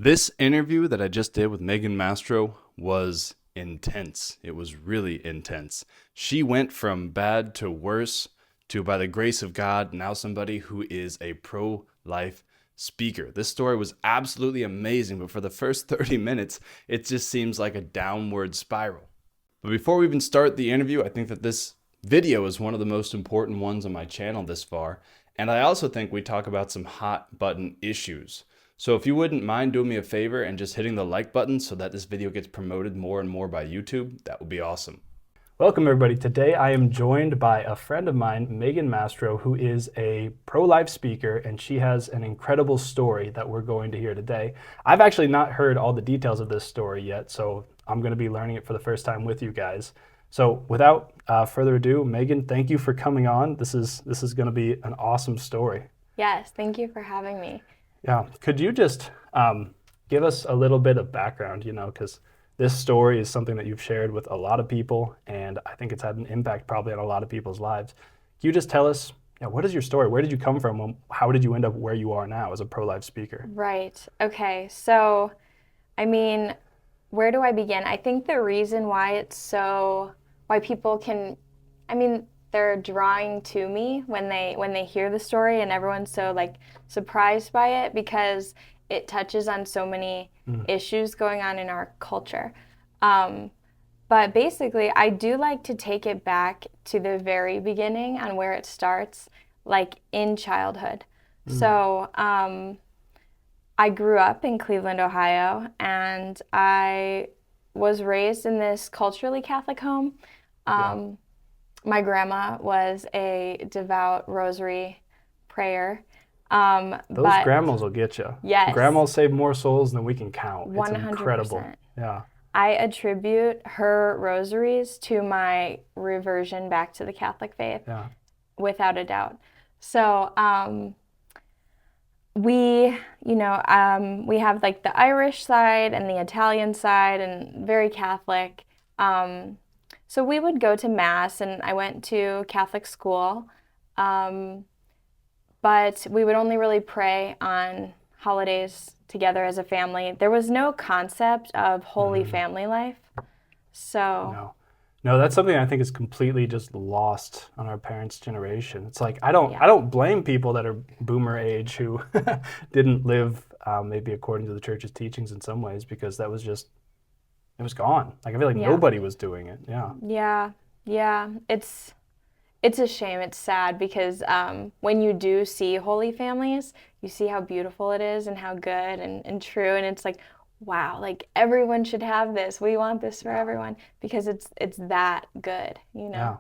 This interview that I just did with Megan Mastro was intense. It was really intense. She went from bad to worse to, by the grace of God, now somebody who is a pro-life speaker. This story was absolutely amazing, but for the first 30 minutes, it just seems like a downward spiral. But before we even start the interview, I think that this video is one of the most important ones on my channel this far. And I also think we talk about some hot button issues. So if you wouldn't mind doing me a favor and just hitting the like button so that this video gets promoted more and more by YouTube, that would be awesome. Welcome everybody. Today I am joined by a friend of mine, Megan Mastro, who is a pro-life speaker, and she has an incredible story that we're going to hear today. I've actually not heard all the details of this story yet, so I'm going to be learning it for the first time with you guys. So without further ado, Megan, thank you for coming on. This is going to be an awesome story. Yes, thank you for having me. Yeah, could you just give us a little bit of background, because this story is something that you've shared with a lot of people, and I think it's had an impact probably on a lot of people's lives. Can you just tell us, what is your story? Where did you come from? How did you end up where you are now as a pro-life speaker? Right, okay, so, where do I begin? I think the reason why why people they're drawing to me when they hear the story, and everyone's so surprised by it because it touches on so many issues going on in our culture. But basically, I do like to take it back to the very beginning on where it starts, like in childhood. So I grew up in Cleveland, Ohio, and I was raised in this culturally Catholic home. My grandma was a devout Rosary prayer. Those grandmas will get you. Yes. Grandmas save more souls than we can count. 100%. It's incredible. Yeah. I attribute her rosaries to my reversion back to the Catholic faith, without a doubt. So we have the Irish side and the Italian side, and very Catholic. So we would go to Mass, and I went to Catholic school, but we would only really pray on holidays together as a family. There was no concept of holy family life. So no, that's something I think is completely just lost on our parents' generation. It's like I don't blame people that are boomer age who didn't live maybe according to the church's teachings in some ways, because that was just, it was gone. I feel like nobody was doing it. Yeah. It's a shame. It's sad because when you do see holy families, you see how beautiful it is and how good and true. And it's like, wow, everyone should have this. We want this for everyone because it's that good, Yeah.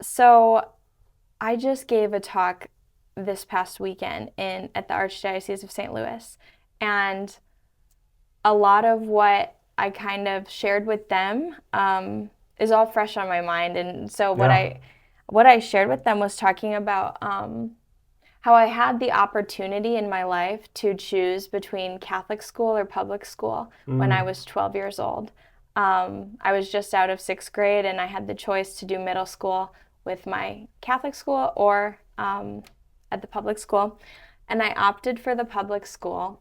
So I just gave a talk this past weekend at the Archdiocese of St. Louis, and a lot of what I kind of shared with them is all fresh on my mind. And so what I shared with them was talking about how I had the opportunity in my life to choose between Catholic school or public school when I was 12 years old. I was just out of 6th grade, and I had the choice to do middle school with my Catholic school or at the public school. And I opted for the public school.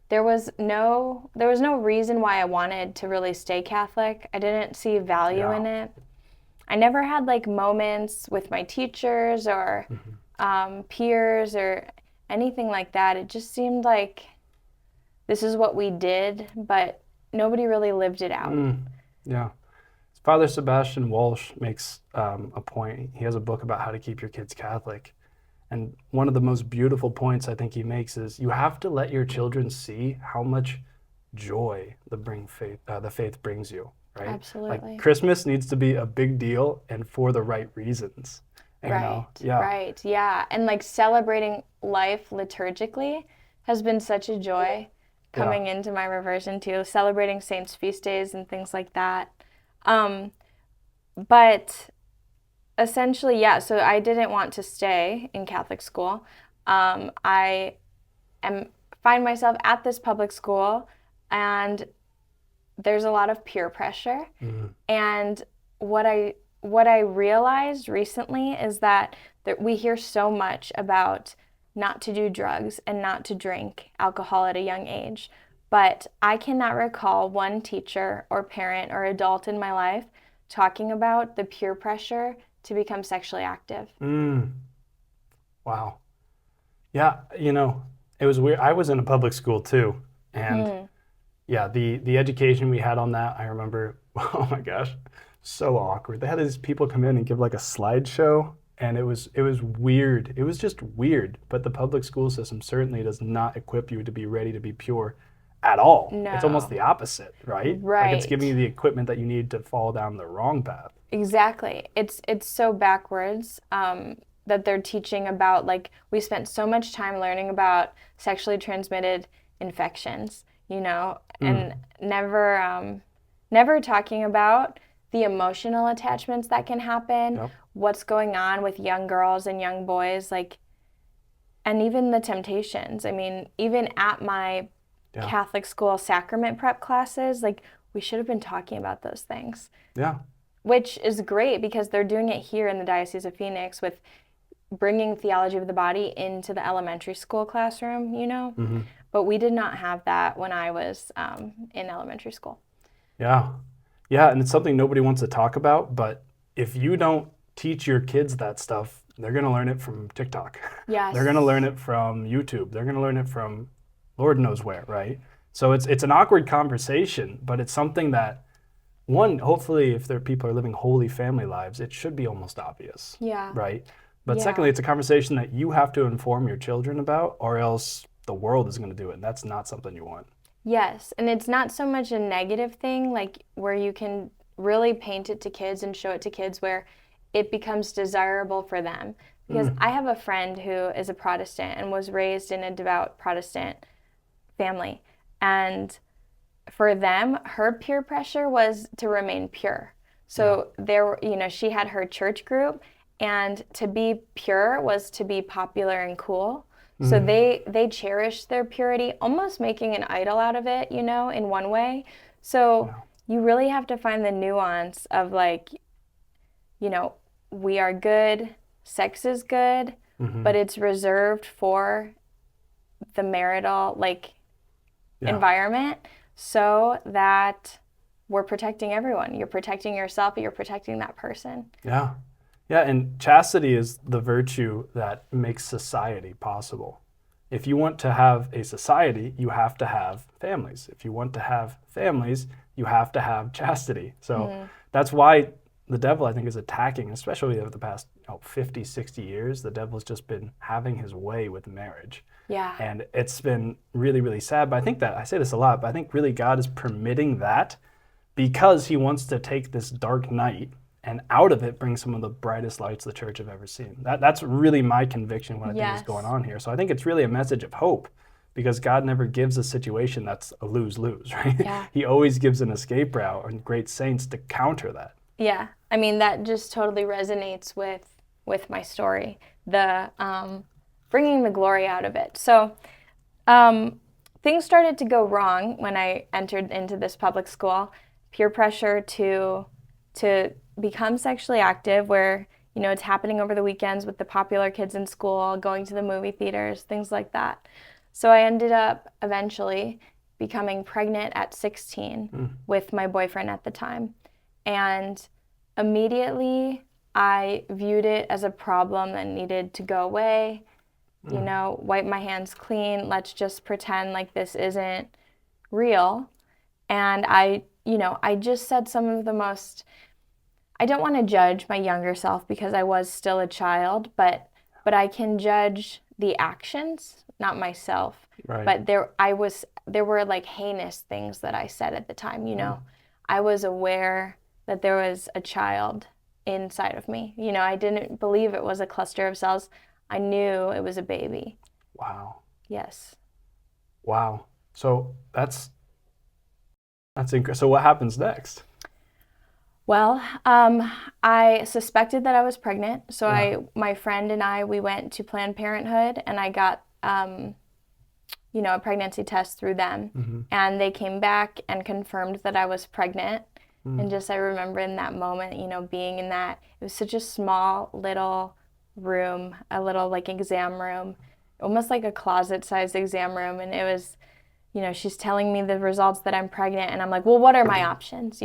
There was no reason why I wanted to really stay Catholic. I didn't see value in it. I never had moments with my teachers or peers or anything like that. It just seemed like this is what we did, but nobody really lived it out. Yeah. Father Sebastian Walsh makes a point. He has a book about how to keep your kids Catholic. And one of the most beautiful points I think he makes is you have to let your children see how much joy the faith brings you, right? Absolutely. Christmas needs to be a big deal and for the right reasons. Right. And celebrating life liturgically has been such a joy coming into my reversion too, celebrating saints' feast days and things like that. But essentially, so I didn't want to stay in Catholic school. I find myself at this public school, and there's a lot of peer pressure. And what I realized recently is that we hear so much about not to do drugs and not to drink alcohol at a young age. But I cannot recall one teacher or parent or adult in my life talking about the peer pressure to become sexually active. Wow. Yeah, it was weird. I was in a public school too, and yeah, the education we had on that, I remember, oh my gosh, so awkward. They had these people come in and give like a slideshow, and it was weird. It was just weird. But the public school system certainly does not equip you to be ready to be pure at all. No. It's almost the opposite, right? Right. Like it's giving you the equipment that you need to fall down the wrong path. Exactly. It's so backwards that they're teaching about, like, we spent so much time learning about sexually transmitted infections, and never talking about the emotional attachments that can happen, Yep. what's going on with young girls and young boys, like, and even the temptations. I mean, even at my Catholic school sacrament prep classes, like, we should have been talking about those things. Yeah. Which is great because they're doing it here in the Diocese of Phoenix with bringing theology of the body into the elementary school classroom, But we did not have that when I was in elementary school. Yeah. Yeah, and it's something nobody wants to talk about, but if you don't teach your kids that stuff, they're going to learn it from TikTok. Yes. They're going to learn it from YouTube. They're going to learn it from Lord knows where, right? So it's an awkward conversation, but it's something that, one, hopefully if people are living holy family lives, it should be almost obvious. Yeah. Right? But Yeah. secondly, it's a conversation that you have to inform your children about, or else the world is going to do it, and that's not something you want. Yes, and it's not so much a negative thing, like where you can really paint it to kids and show it to kids where it becomes desirable for them. Because I have a friend who is a Protestant and was raised in a devout Protestant family. And for them, her peer pressure was to remain pure. So she had her church group, and to be pure was to be popular and cool. So they cherished their purity, almost making an idol out of it, in one way. So you really have to find the nuance of, like, we are good, sex is good, but it's reserved for the marital, environment, so that we're protecting everyone. You're protecting yourself, but you're protecting that person. Yeah. Yeah, and chastity is the virtue that makes society possible. If you want to have a society, you have to have families. If you want to have families, you have to have chastity. So that's why the devil, I think, is attacking, especially over the past 50, 60 years, the devil's just been having his way with marriage. Yeah. And it's been really, really sad. But I think that, I say this a lot, but I think really God is permitting that because he wants to take this dark night and out of it bring some of the brightest lights the church have ever seen. That's really my conviction, what I think is going on here. So I think it's really a message of hope, because God never gives a situation that's a lose-lose, right? Yeah. He always gives an escape route and great saints to counter that. Yeah, I mean, that just totally resonates with my story, the bringing the glory out of it. So things started to go wrong when I entered into this public school. Peer pressure to become sexually active, where it's happening over the weekends with the popular kids in school, going to the movie theaters, things like that. So I ended up eventually becoming pregnant at 16 with my boyfriend at the time. And immediately I viewed it as a problem that needed to go away, wipe my hands clean, let's just pretend like this isn't real. And I just said some of the most, I don't want to judge my younger self because I was still a child, but I can judge the actions, not myself. Right. But there were like heinous things that I said at the time, I was aware that there was a child inside of me. I didn't believe it was a cluster of cells. I knew it was a baby. Wow. Yes. Wow. So that's incredible. So what happens next? Well, I suspected that I was pregnant. So my friend and I, we went to Planned Parenthood, and I got, a pregnancy test through them. And they came back and confirmed that I was pregnant. And just, I remember in that moment, being in that, it was such a small little room, a little exam room. almost like a closet-sized exam room, and it was, she's telling me the results that I'm pregnant, and I'm like, well, what are my options?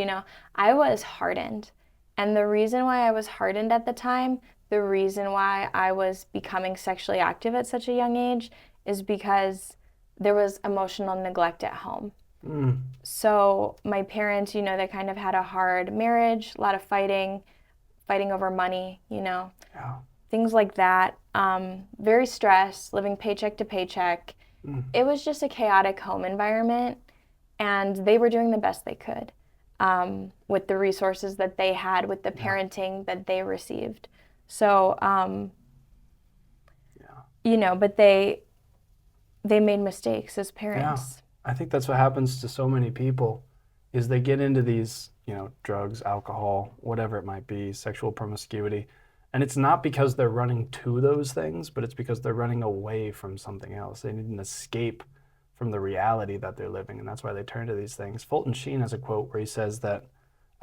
I was hardened. And the reason why I was hardened at the time, the reason why I was becoming sexually active at such a young age is because there was emotional neglect at home. So my parents, they kind of had a hard marriage, a lot of fighting over money, Yeah. things like that. Very stressed, living paycheck to paycheck. It was just a chaotic home environment, and they were doing the best they could with the resources that they had, with the parenting that they received. So, but they made mistakes as parents. Yeah. I think that's what happens to so many people is they get into these, drugs, alcohol, whatever it might be, sexual promiscuity. And it's not because they're running to those things, but it's because they're running away from something else. They need an escape from the reality that they're living, and that's why they turn to these things. Fulton Sheen has a quote where he says that,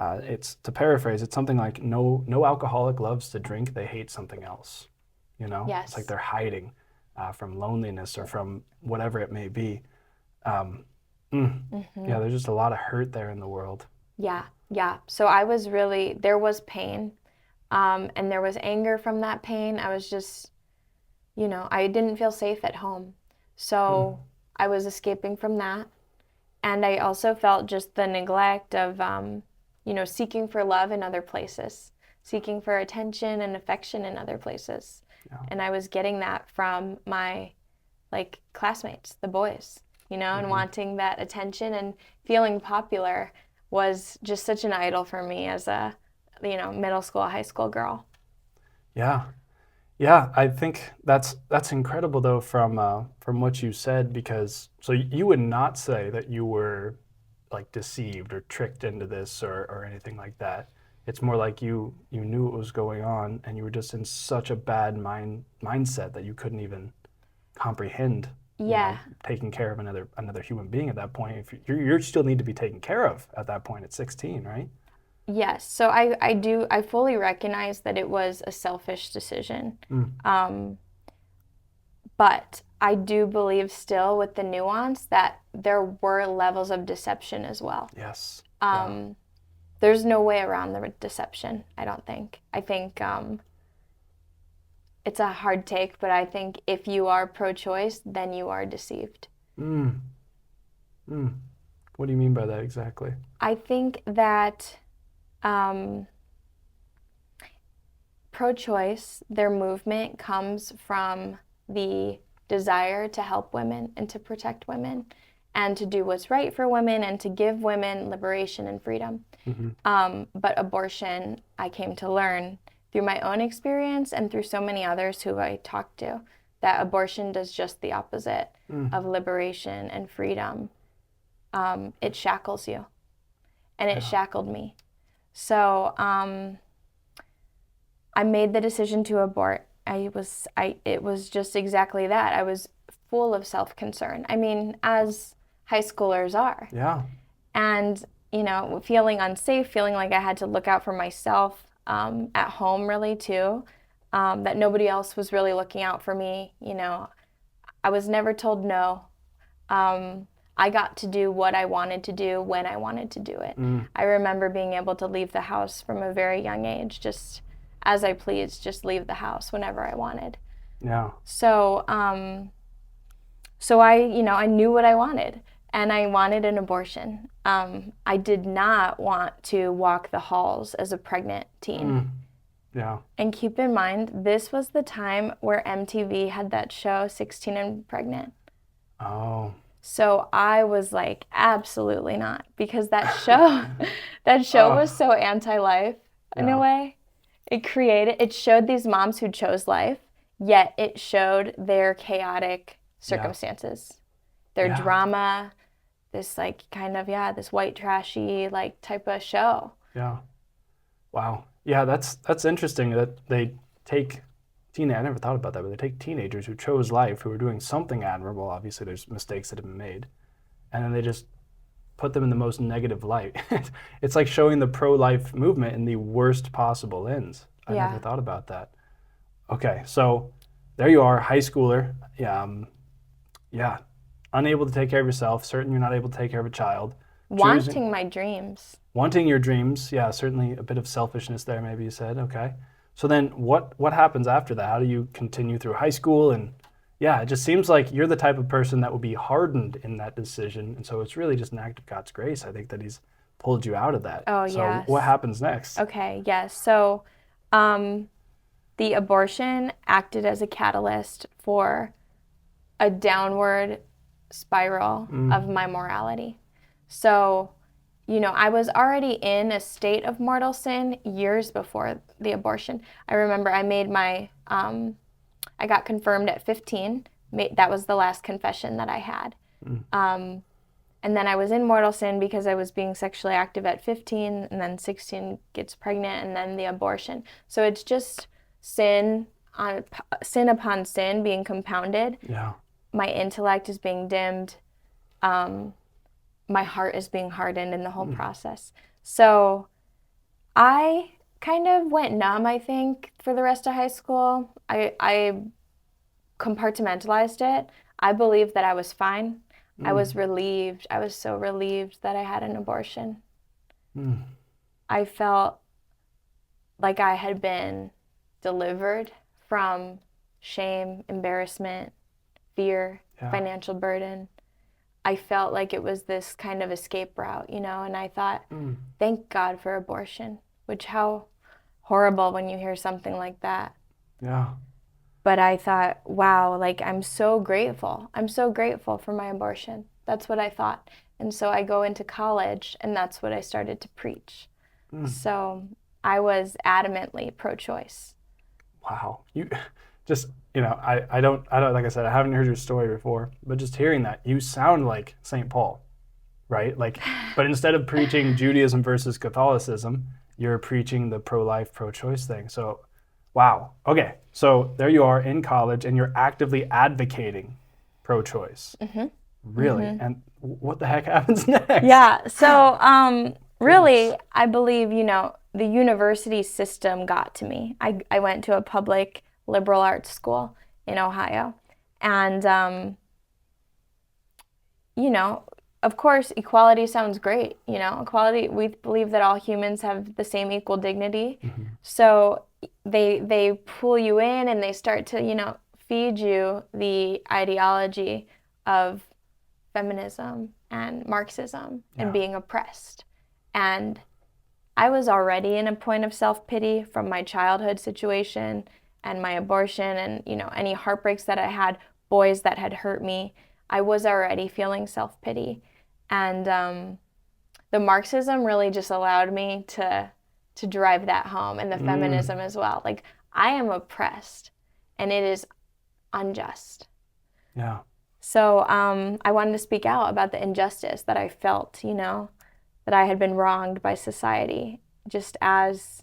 it's, to paraphrase, it's something like, no alcoholic loves to drink, they hate something else. Yes. It's like they're hiding from loneliness or from whatever it may be. Yeah, there's just a lot of hurt there in the world. Yeah. So there was pain, and there was anger from that pain. I was just, I didn't feel safe at home. So I was escaping from that. And I also felt just the neglect of, seeking for love in other places, seeking for attention and affection in other places. Yeah. And I was getting that from my, classmates, the boys, and wanting that attention and feeling popular was just such an idol for me as a, middle school, high school girl. Yeah, I think that's incredible though from what you said, because so you would not say that you were deceived or tricked into this or anything like that. It's more like you knew what was going on and you were just in such a bad mindset that you couldn't even comprehend. Taking care of another human being at that point. If you still need to be taken care of at that point at 16, right? Yes. So I fully recognize that it was a selfish decision. But I do believe still with the nuance that there were levels of deception as well. Yes. There's no way around the deception, I don't think. I think it's a hard take, but I think if you are pro-choice, then you are deceived. What do you mean by that exactly? I think that pro-choice, their movement comes from the desire to help women and to protect women and to do what's right for women and to give women liberation and freedom. But abortion, I came to learn through my own experience and through so many others who I talked to, that abortion does just the opposite of liberation and freedom. It shackles you, and it shackled me. So I made the decision to abort. It was just exactly that. I was full of self-concern. I mean, as high schoolers are. Yeah. And, feeling unsafe, feeling like I had to look out for myself at home really too, that nobody else was really looking out for me. I was never told no. I got to do what I wanted to do when I wanted to do it. I remember being able to leave the house from a very young age, just as I pleased, just leave the house whenever I wanted. Yeah. So, so I knew what I wanted, and I wanted an abortion. I did not want to walk the halls as a pregnant teen. Yeah. And keep in mind, this was the time where MTV had that show, 16 and Pregnant. Oh. So I was like, absolutely not, because that show, was so anti-life in a way. It showed these moms who chose life, yet it showed their chaotic circumstances, their drama, this this white trashy type of show. Yeah. Wow. Yeah, that's interesting that they take I never thought about that, but they take teenagers who chose life, who are doing something admirable. Obviously, there's mistakes that have been made, and then they just put them in the most negative light. It's like showing the pro-life movement in the worst possible lens. I never thought about that. Okay, so there you are, high schooler. Yeah, unable to take care of yourself, certain you're not able to take care of a child. Wanting my dreams. Wanting your dreams, yeah, certainly a bit of selfishness there, maybe you said, okay. So then what happens after that? How do you continue through high school? And yeah, it just seems like you're the type of person that would be hardened in that decision. And so it's really just an act of God's grace, I think, that he's pulled you out of that. Oh, so yes. what happens next? Okay, yes. So the abortion acted as a catalyst for a downward spiral of my morality. So, I was already in a state of mortal sin years before the abortion. I remember I made I got confirmed at 15. That was the last confession that I had. And then I was in mortal sin because I was being sexually active at 15, and then 16 gets pregnant, and then the abortion. So it's just sin upon sin being compounded. Yeah. My intellect is being dimmed. My heart is being hardened in the whole process. So I kind of went numb, I think, for the rest of high school. I compartmentalized it. I believed that I was fine. I was relieved. I was so relieved that I had an abortion. I felt like I had been delivered from shame, embarrassment, fear, financial burden. I felt like it was this kind of escape route, and I thought, thank God for abortion, which how horrible when you hear something like that. Yeah. But I thought, wow, like I'm so grateful. I'm so grateful for my abortion. That's what I thought. And so I go into college, and that's what I started to preach. So I was adamantly pro-choice. Wow. You just, I don't, like I said, I haven't heard your story before, but just hearing that, you sound like St. Paul, right? Like, but instead of preaching Judaism versus Catholicism, you're preaching the pro-life, pro-choice thing. So, wow. Okay. So there you are in college, and you're actively advocating pro-choice. Really? And what the heck happens next? Yeah. So, really, I believe, the university system got to me. I went to a public liberal arts school in Ohio. And, of course, equality sounds great. Equality, we believe that all humans have the same equal dignity. So they pull you in, and they start to, feed you the ideology of feminism and Marxism and being oppressed. And I was already in a point of self-pity from my childhood situation and my abortion and, any heartbreaks that I had, boys that had hurt me. I was already feeling self-pity. And the Marxism really just allowed me to drive that home, and the feminism as well. Like, I am oppressed, and it is unjust. Yeah. So I wanted to speak out about the injustice that I felt, that I had been wronged by society, just as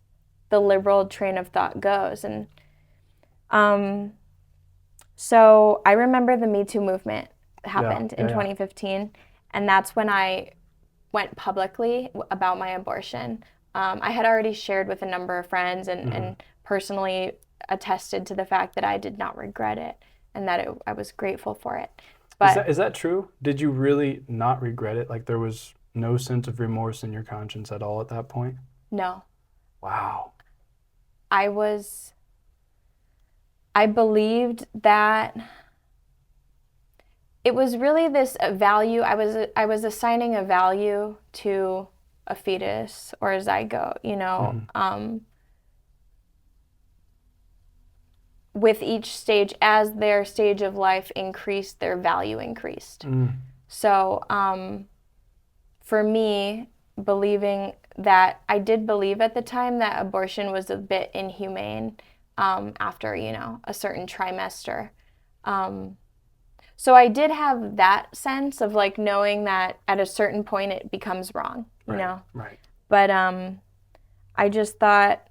the liberal train of thought goes. And so I remember the Me Too movement happened in 2015, and that's when I went publicly about my abortion. I had already shared with a number of friends and personally attested to the fact that I did not regret it, and that I was grateful for it. But is that true? Did you really not regret it? Like, there was no sense of remorse in your conscience at all at that point? No. Wow. I believed that it was really this value. I was assigning a value to a fetus or a zygote, with each stage, as their stage of life increased, their value increased. So for me, believing that, I did believe at the time that abortion was a bit inhumane after, a certain trimester. So I did have that sense of like knowing that at a certain point it becomes wrong, you know? Right. But I just thought,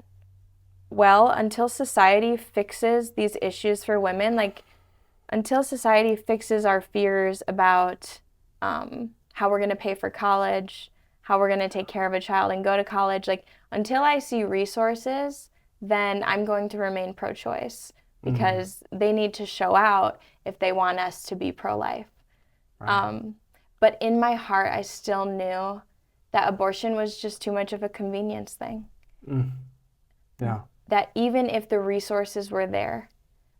well, until society fixes these issues for women, like until society fixes our fears about how we're going to pay for college, how we're going to take care of a child and go to college, like until I see resources, then I'm going to remain pro-choice. because they need to show out if they want us to be pro-life. Right. But in my heart, I still knew that abortion was just too much of a convenience thing. Yeah. That even if the resources were there,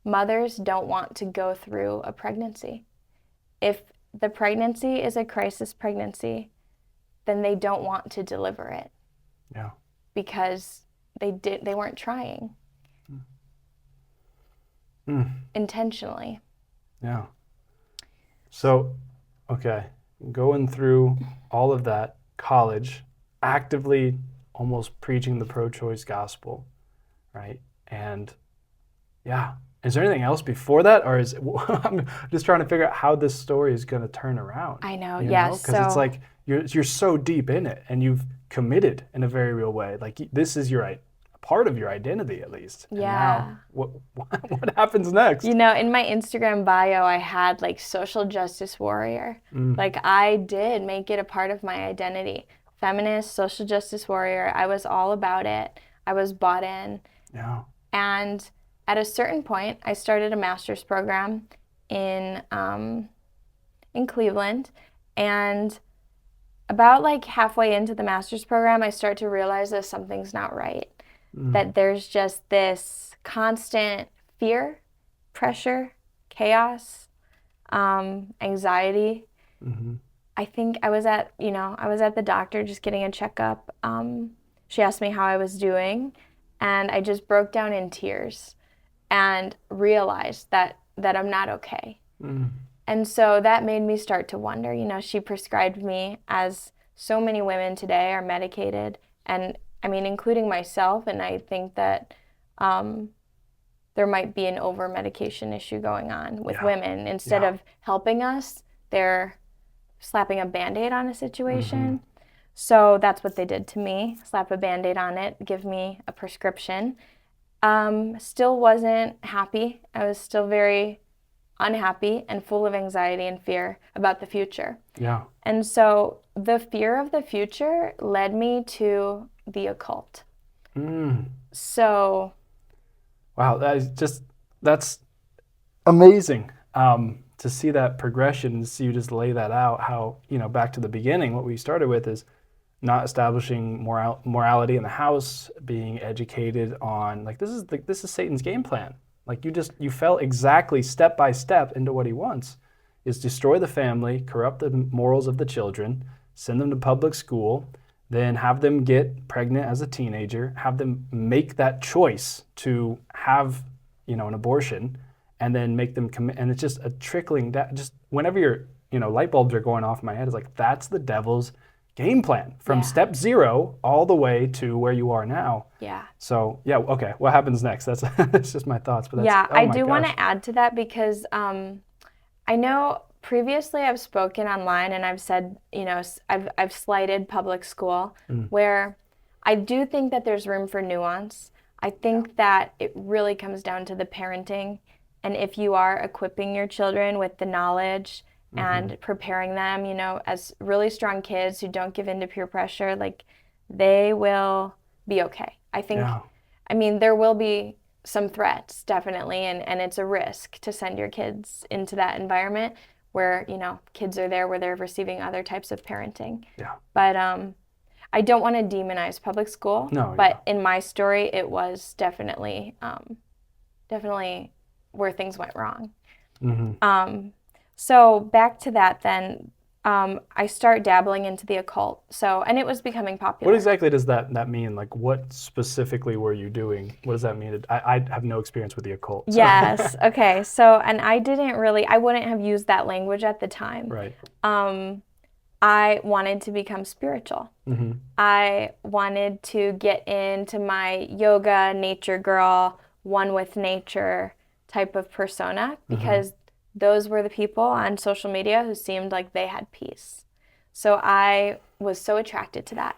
mothers don't want to go through a pregnancy. If the pregnancy is a crisis pregnancy, then they don't want to deliver it. Yeah. Because they weren't trying intentionally. Yeah. So, okay, going through all of that, college, actively almost preaching the pro-choice gospel, right? And yeah, is there anything else before that, or is I'm just trying to figure out how this story is going to turn around? I know, Because so it's like you're so deep in it, and you've committed in a very real way. Like this is part of your identity, at least. And Yeah. now, what happens next? in my Instagram bio, I had like social justice warrior. Like I did make it a part of my identity. Feminist, social justice warrior. I was all about it. I was bought in. Yeah. And at a certain point, I started a master's program in Cleveland. And about like halfway into the master's program, I start to realize that something's not right. That there's just this constant fear, pressure, chaos, anxiety. I think I was at the doctor just getting a checkup. She asked me how I was doing, and I just broke down in tears and realized that I'm not okay. And so that made me start to wonder, she prescribed me, as so many women today are medicated, and I mean, including myself, and I think that there might be an over-medication issue going on with women. Instead of helping us, they're slapping a Band-Aid on a situation. So that's what they did to me, slap a Band-Aid on it, give me a prescription. Still wasn't happy. I was still very unhappy and full of anxiety and fear about the future. Yeah. And so the fear of the future led me to the occult. So, wow, that's amazing to see that progression and see you just lay that out. How, back to the beginning, what we started with is not establishing morality in the house, being educated on this is Satan's game plan. Like you fell exactly step by step into what he wants, is destroy the family, corrupt the morals of the children, send them to public school, then have them get pregnant as a teenager, have them make that choice to have, an abortion, and then make them commit. And it's just a trickling, just whenever your, light bulbs are going off in my head, it's like, that's the devil's game plan from step 0 all the way to where you are now. Yeah. So, yeah, okay, what happens next? That's just my thoughts. But I do want to add to that because I know previously I've spoken online and I've said, I've slighted public school, where I do think that there's room for nuance. I think that it really comes down to the parenting, and if you are equipping your children with the knowledge and preparing them, as really strong kids who don't give in to peer pressure, like they will be okay. I think, I mean, there will be some threats, definitely, and it's a risk to send your kids into that environment where, kids are there where they're receiving other types of parenting. Yeah. But I don't want to demonize public school. No, but in my story, it was definitely where things went wrong. So back to that then, I start dabbling into the occult. And it was becoming popular. What exactly does that mean? Like, what specifically were you doing? What does that mean? I have no experience with the occult. So. Yes. Okay. So, and I wouldn't have used that language at the time. Right. I wanted to become spiritual. I wanted to get into my yoga, nature girl, one with nature type of persona, because those were the people on social media who seemed like they had peace. So I was so attracted to that.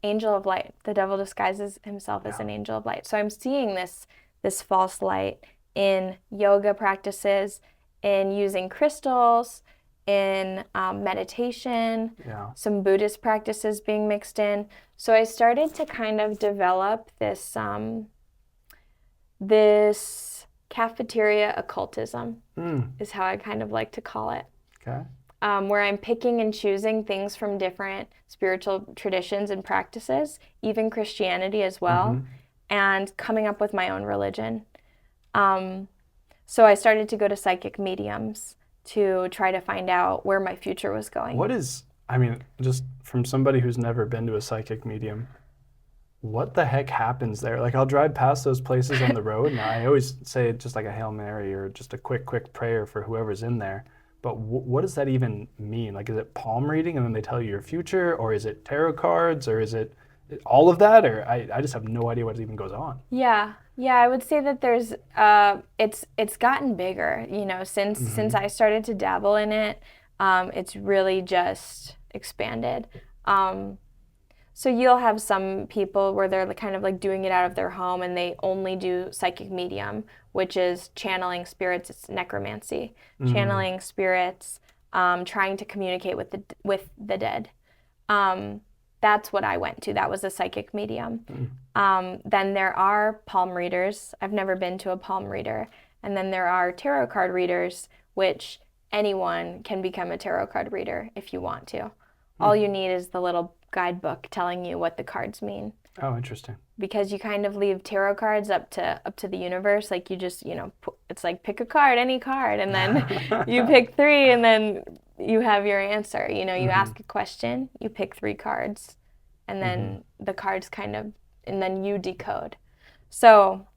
Angel of light. The devil disguises himself as an angel of light. So I'm seeing this false light in yoga practices, in using crystals, in meditation, some Buddhist practices being mixed in. So I started to kind of develop this this cafeteria occultism Mm. is how I kind of like to call it. Okay. Where I'm picking and choosing things from different spiritual traditions and practices, even Christianity as well, and coming up with my own religion. So I started to go to psychic mediums to try to find out where my future was going. Just from somebody who's never been to a psychic medium, what the heck happens there? Like, I'll drive past those places on the road, and I always say just like a Hail Mary or just a quick prayer for whoever's in there. But what does that even mean? Like, is it palm reading and then they tell you your future, or is it tarot cards, or is it all of that? Or I just have no idea what even goes on. Yeah, I would say that there's it's gotten bigger, since I started to dabble in it. It's really just expanded. So you'll have some people where they're kind of like doing it out of their home and they only do psychic medium, which is channeling spirits. It's necromancy, channeling spirits, trying to communicate with the dead. That's what I went to. That was a psychic medium. Then there are palm readers. I've never been to a palm reader. And then there are tarot card readers, which anyone can become a tarot card reader if you want to. All you need is the little guidebook telling you what the cards mean. Oh, interesting. Because you kind of leave tarot cards up to the universe. Like, you just, it's like pick a card, any card, and then you pick 3 and then you have your answer. You ask a question, you pick 3 cards, and then the cards and then you decode. So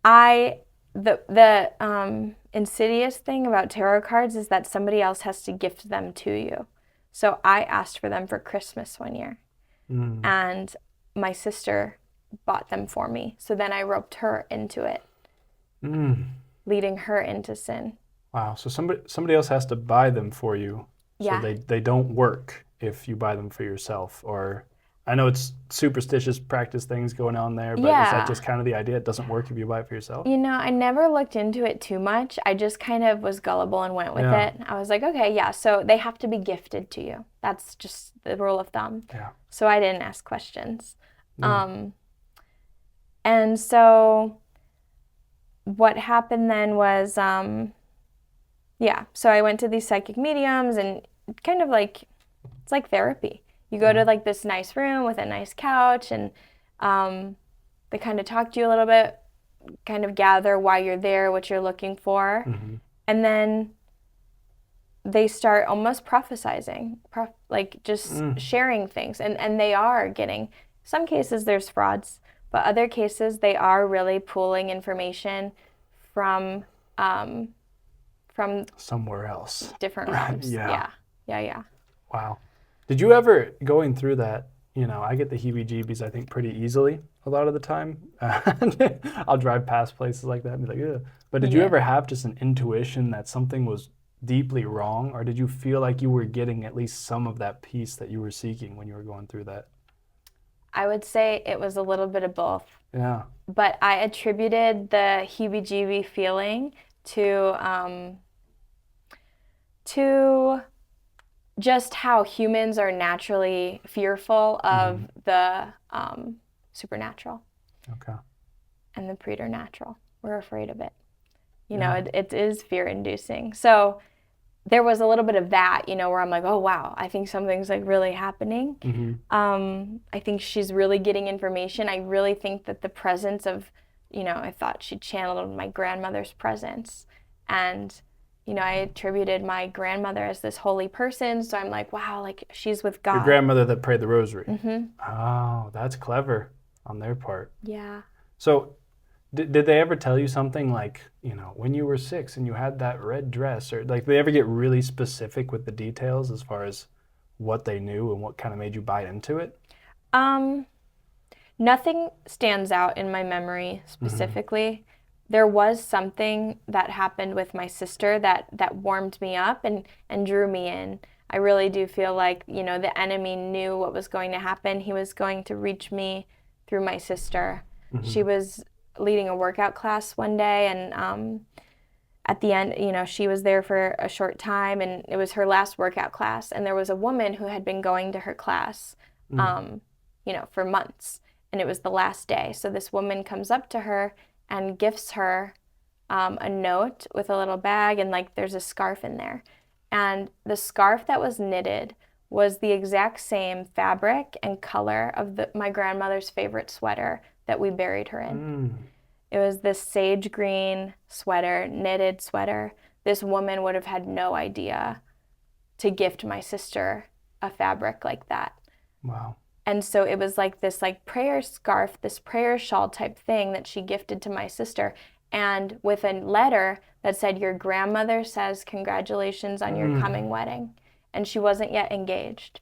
the insidious thing about tarot cards is that somebody else has to gift them to you. So I asked for them for Christmas one year, and my sister bought them for me. So then I roped her into it, leading her into sin. Wow. So somebody else has to buy them for you. Yeah. So they don't work if you buy them for yourself. Or I know it's superstitious practice things going on there, but is that just kind of the idea? It doesn't work if you buy it for yourself? I never looked into it too much. I just kind of was gullible and went with it. I was like, okay, yeah, so they have to be gifted to you. That's just the rule of thumb. Yeah. So I didn't ask questions. And so what happened then was, so I went to these psychic mediums, and kind of like, it's like therapy. You go to like this nice room with a nice couch, and they kind of talk to you a little bit, kind of gather why you're there, what you're looking for. And then they start almost prophesizing, sharing things. And they are getting, some cases there's frauds, but other cases they are really pulling information from somewhere else. Different realms. Yeah. Wow. Did you ever, going through that, I get the heebie-jeebies, I think, pretty easily a lot of the time. I'll drive past places like that and be like, ugh. But did you ever have just an intuition that something was deeply wrong, or did you feel like you were getting at least some of that peace that you were seeking when you were going through that? I would say it was a little bit of both. Yeah. But I attributed the heebie-jeebie feeling to just how humans are naturally fearful of the supernatural. Okay. And the preternatural. We're afraid of it. It is fear-inducing. So there was a little bit of that, where I'm like, oh, wow, I think something's like really happening. I think she's really getting information. I really think that the presence of, I thought she channeled my grandmother's presence. And I attributed my grandmother as this holy person, so I'm like, wow, like she's with God. Your grandmother that prayed the Rosary. Oh, that's clever on their part. Yeah. So did they ever tell you something like, when you were 6 and you had that red dress, or like, did they ever get really specific with the details as far as what they knew and what kind of made you buy into it? Nothing stands out in my memory specifically. There was something that happened with my sister that warmed me up and drew me in. I really do feel like, the enemy knew what was going to happen. He was going to reach me through my sister. She was leading a workout class one day, and at the end, she was there for a short time, and it was her last workout class. And there was a woman who had been going to her class, for months. and it was the last day. So this woman comes up to her and gifts her a note with a little bag, and like there's a scarf in there. And the scarf that was knitted was the exact same fabric and color of my grandmother's favorite sweater that we buried her in. It was this sage green sweater, knitted sweater. This woman would have had no idea to gift my sister a fabric like that. Wow. And so it was like this like prayer scarf, this prayer shawl type thing that she gifted to my sister, and with a letter that said, your grandmother says congratulations on your coming wedding. And she wasn't yet engaged.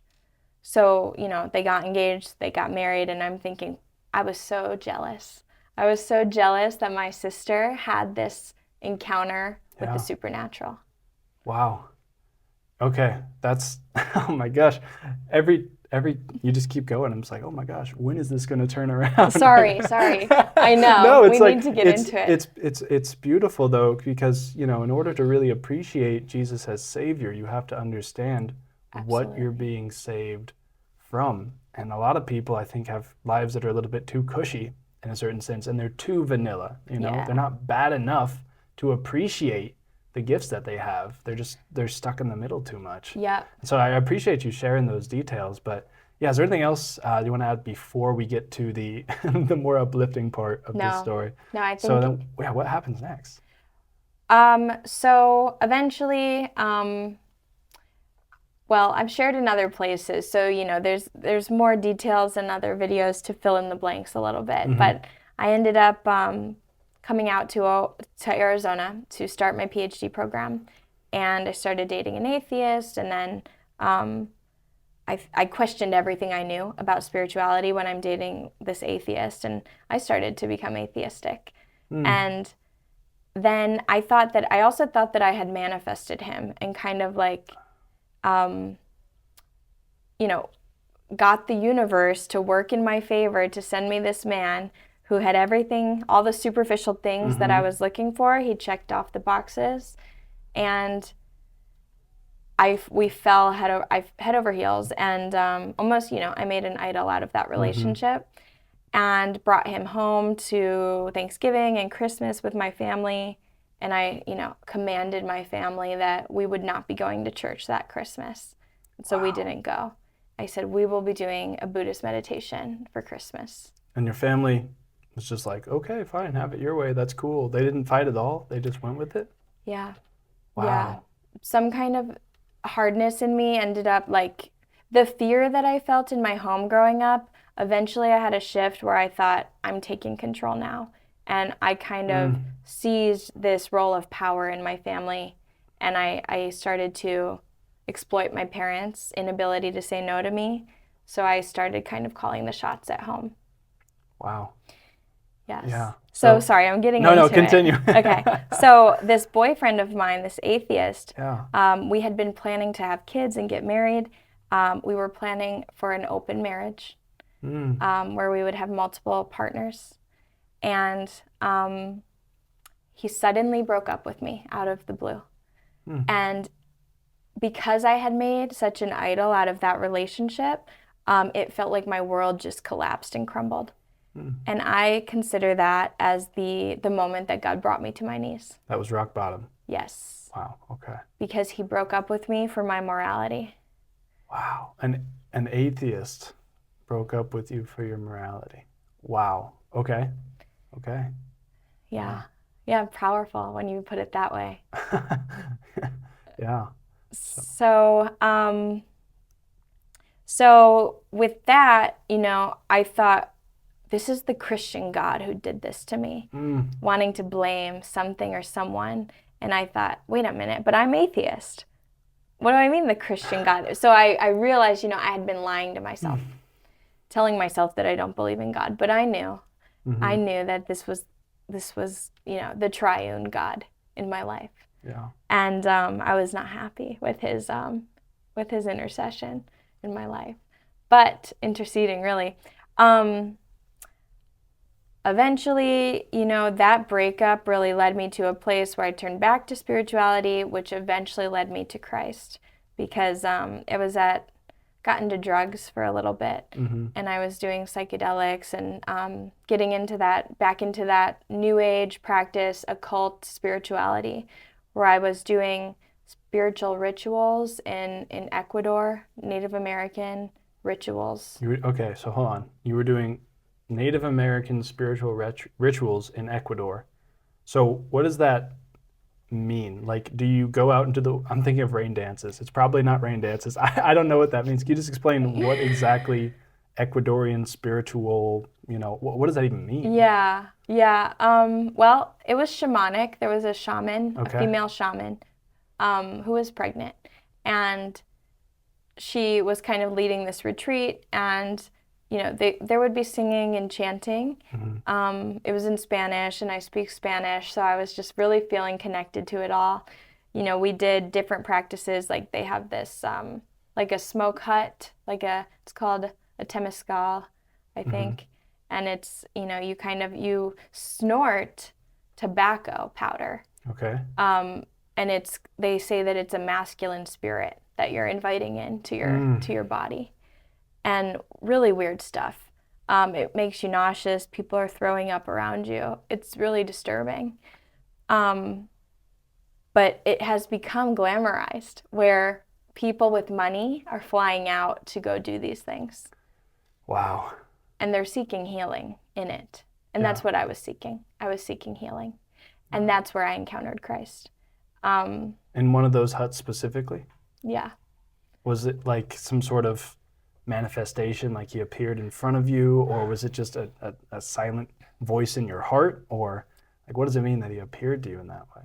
So, you know, they got engaged, they got married, and I'm thinking, I was so jealous. I was so jealous that my sister had this encounter with the supernatural. Wow. Okay, that's, oh my gosh. Every you just keep going. I'm just like, oh my gosh, when is this going to turn around? Sorry. I know. No, it's we need to get into it. It's beautiful though, because, you know, in order to really appreciate Jesus as Savior, you have to understand what you're being saved from. And a lot of people, I think, have lives that are a little bit too cushy in a certain sense, and they're too vanilla. You know, they're not bad enough to appreciate the gifts that they have. They're stuck in the middle too much. Yeah. So I appreciate you sharing those details. But yeah, is there anything else you want to add before we get to the the more uplifting part of this story? No, I think. So then, yeah, what happens next? So eventually, well, I've shared in other places, so you know, there's more details in other videos to fill in the blanks a little bit. But I ended up coming out to Arizona to start my PhD program, and I started dating an atheist, and then I questioned everything I knew about spirituality when I'm dating this atheist, and I started to become atheistic. And then I also thought that I had manifested him and kind of like, you know, got the universe to work in my favor to send me this man who had everything, all the superficial things that I was looking for. He checked off the boxes, and we fell head over heels, and almost, you know, I made an idol out of that relationship, and brought him home to Thanksgiving and Christmas with my family. And I, you know, commanded my family that we would not be going to church that Christmas. So we didn't go. I said, we will be doing a Buddhist meditation for Christmas. And your family was just like, okay, fine, have it your way. That's cool. They didn't fight at all. They just went with it. Yeah. Wow. Yeah. Some kind of hardness in me ended up like the fear that I felt in my home growing up. Eventually I had a shift where I thought, I'm taking control now. And I kind of seized this role of power in my family, and I started to exploit my parents' inability to say no to me. So I started kind of calling the shots at home. Wow. Yes. Yeah. So sorry, I'm getting into it. No, continue. Okay. So this boyfriend of mine, this atheist, Yeah. we had been planning to have kids and get married. We were planning for an open marriage where we would have multiple partners. And he suddenly broke up with me out of the blue. And because I had made such an idol out of that relationship, it felt like my world just collapsed and crumbled. And I consider that as the moment that God brought me to my knees. That was rock bottom. Yes. Wow. Okay. Because he broke up with me for my morality. Wow. An atheist broke up with you for your morality. Wow. Okay. Okay. Yeah. Yeah, powerful when you put it that way. Yeah. So with that, you know, I thought, this is the Christian God who did this to me, wanting to blame something or someone. And I thought, wait a minute, but I'm atheist. What do I mean the Christian God? So I realized, you know, I had been lying to myself, telling myself that I don't believe in God. But I knew that this was, you know, the triune God in my life. Yeah. And I was not happy with his intercession in my life, but interceding really. Eventually, you know, that breakup really led me to a place where I turned back to spirituality, which eventually led me to Christ, because it was at got into drugs for a little bit, and I was doing psychedelics and getting into back into that New Age practice, occult spirituality, where I was doing spiritual rituals in Ecuador, Native American rituals. Okay, so hold on. You were doing Native American spiritual rituals in Ecuador. So what does that mean? Like, do you go out into I'm thinking of rain dances. It's probably not rain dances. I don't know what that means. Can you just explain what exactly Ecuadorian spiritual, what does that even mean? Yeah. Well, it was shamanic. There was a shaman, Okay. a female shaman, who was pregnant, and she was kind of leading this retreat, and there would be singing and chanting. It was in Spanish, and I speak Spanish, so I was just really feeling connected to it all. We did different practices, like they have this like a smoke hut, it's called a temescal, I think, and it's you snort tobacco powder. Okay. And they say that it's a masculine spirit that you're inviting into your body, and really weird stuff. It makes you nauseous. People are throwing up around you. It's really disturbing. But it has become glamorized, where people with money are flying out to go do these things. Wow. And they're seeking healing in it. And that's what I was seeking. I was seeking healing. And that's where I encountered Christ. In one of those huts specifically? Yeah. Was it like some sort of manifestation, like he appeared in front of you, or was it just a silent voice in your heart? Or like, what does it mean that he appeared to you in that way?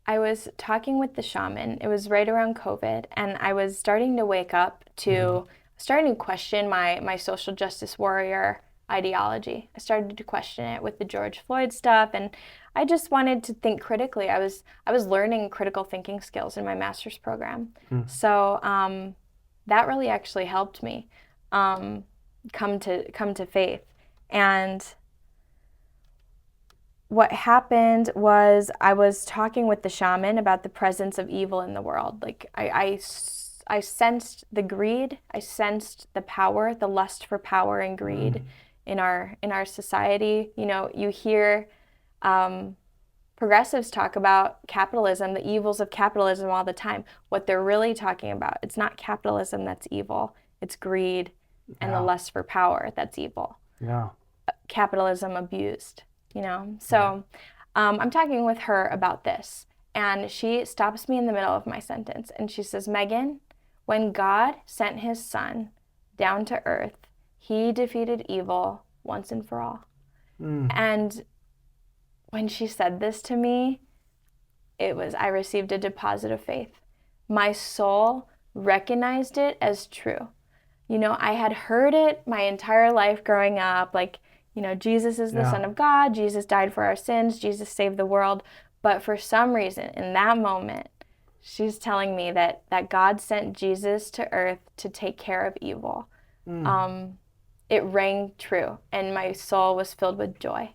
I was talking with the shaman. It was right around COVID, and I was starting to wake up to, starting to question my social justice warrior ideology. I started to question it with the George Floyd stuff, and I just wanted to think critically. I was learning critical thinking skills in my master's program. So that really actually helped me come to faith. And what happened was I was talking with the shaman about the presence of evil in the world. Like I sensed the greed, I sensed the power, the lust for power and greed in our society. You hear progressives talk about capitalism, the evils of capitalism all the time. What they're really talking about, it's not capitalism that's evil, it's greed and the lust for power that's evil. Yeah. Capitalism abused, So I'm talking with her about this, and she stops me in the middle of my sentence, and she says, Megan, when God sent his son down to earth, he defeated evil once and for all. And when she said this to me, I received a deposit of faith. My soul recognized it as true. I had heard it my entire life growing up, like, Jesus is the Son of God, Jesus died for our sins, Jesus saved the world. But for some reason, in that moment, she's telling me that God sent Jesus to earth to take care of evil. It rang true, and my soul was filled with joy.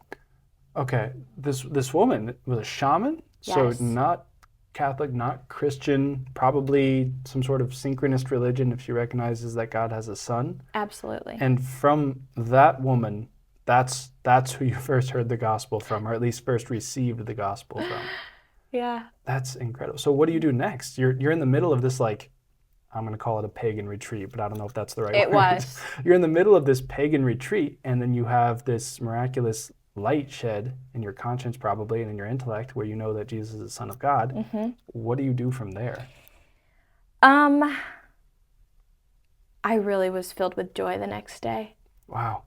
Okay, this woman was a shaman, so Yes. not Catholic, not Christian, probably some sort of synchronist religion if she recognizes that God has a son. Absolutely. And from that woman, that's who you first heard the gospel from, or at least first received the gospel from. Yeah. That's incredible. So what do you do next? You're in the middle of this, like, I'm going to call it a pagan retreat, but I don't know if that's the right word. It was. You're in the middle of this pagan retreat, and then you have this miraculous light shed in your conscience probably and in your intellect where you know that Jesus is the Son of God. What do you do from there? I really was filled with joy the next day. Wow.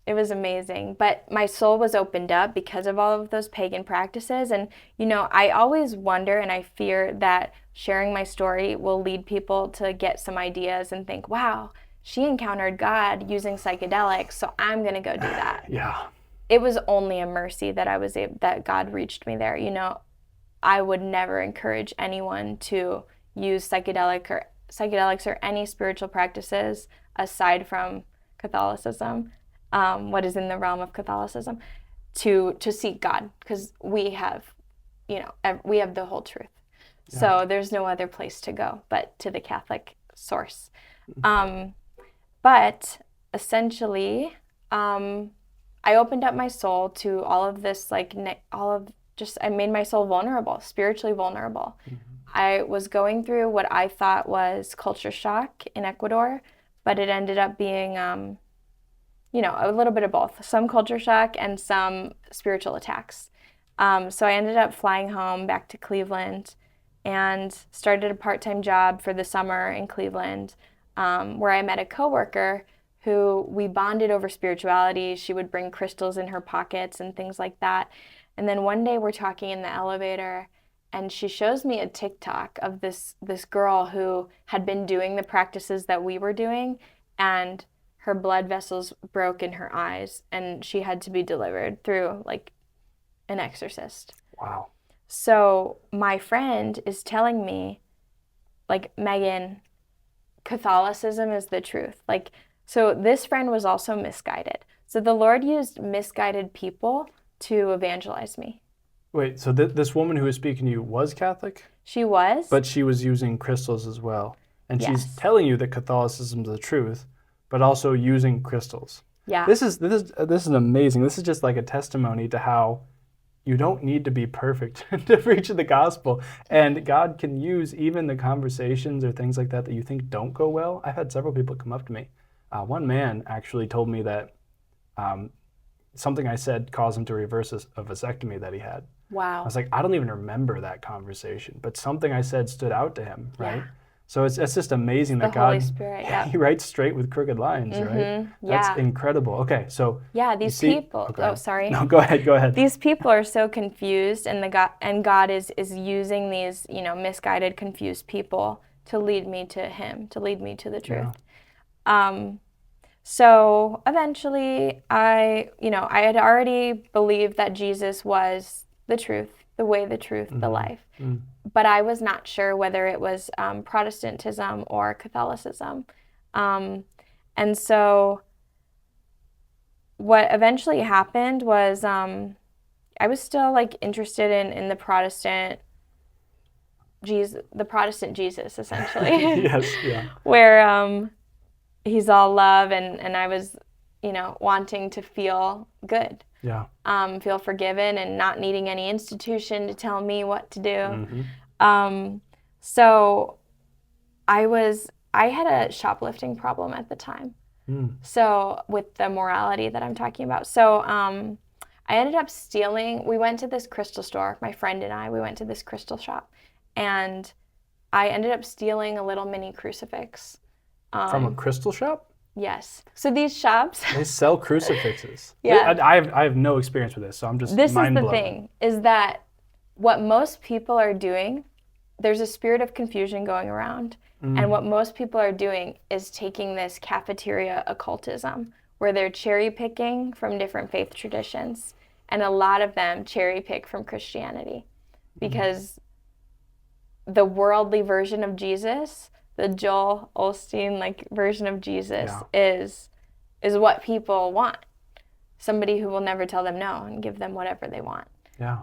It was amazing, but my soul was opened up because of all of those pagan practices. And, I always wonder and I fear that sharing my story will lead people to get some ideas and think, wow, she encountered God using psychedelics, so I'm going to go do that. Yeah. It was only a mercy that that God reached me there. I would never encourage anyone to use psychedelics or any spiritual practices aside from Catholicism. What is in the realm of Catholicism, to seek God, because we have the whole truth. Yeah. So there's no other place to go but to the Catholic source. But essentially, I opened up my soul to all of this, like I made my soul vulnerable, spiritually vulnerable. I was going through what I thought was culture shock in Ecuador, but it ended up being, a little bit of both, some culture shock and some spiritual attacks. So I ended up flying home back to Cleveland and started a part-time job for the summer in Cleveland, where I met a coworker who we bonded over spirituality. She would bring crystals in her pockets and things like that. And then one day we're talking in the elevator, and she shows me a TikTok of this girl who had been doing the practices that we were doing, and her blood vessels broke in her eyes, and she had to be delivered through like an exorcist. Wow. So my friend is telling me, like, Megan, Catholicism is the truth. Like, so this friend was also misguided. So the Lord used misguided people to evangelize me. Wait, so this woman who was speaking to you was Catholic? She was. But she was using crystals as well. And Yes. she's telling you that Catholicism is the truth, but also using crystals. Yeah. This is amazing. This is just like a testimony to how you don't need to be perfect to preach the gospel. And God can use even the conversations or things like that you think don't go well. I've had several people come up to me. One man actually told me that something I said caused him to reverse a vasectomy that he had. Wow. I was like, I don't even remember that conversation, but something I said stood out to him, right? Yeah. So it's just amazing that The God, Holy Spirit, yeah. He writes straight with crooked lines, right? That's Yeah. incredible. Okay, so Yeah, these people. Okay. Oh, sorry. No, go ahead. These people are so confused, and God is using these, misguided, confused people to lead me to Him, to lead me to the truth. Yeah. So eventually, I had already believed that Jesus was the truth, the way, the truth, the life. But I was not sure whether it was Protestantism or Catholicism. And so what eventually happened was I was still like interested in the Protestant Jesus, essentially. Yes, yeah. Where He's all love, and I was, wanting to feel good. Yeah. Feel forgiven and not needing any institution to tell me what to do. So I had a shoplifting problem at the time. So with the morality that I'm talking about. So I ended up stealing. We went to this crystal store, my friend and I, we went to this crystal shop, and I ended up stealing a little mini crucifix. From a crystal shop? Yes. So these shops. They sell crucifixes. Yeah. I have no experience with this, so I'm just mind blown. This is the thing, is that what most people are doing, there's a spirit of confusion going around. And what most people are doing is taking this cafeteria occultism, where they're cherry picking from different faith traditions. And a lot of them cherry pick from Christianity. Because the worldly version of Jesus, the Joel Osteen version of Jesus, is what people want. Somebody who will never tell them no and give them whatever they want. Yeah.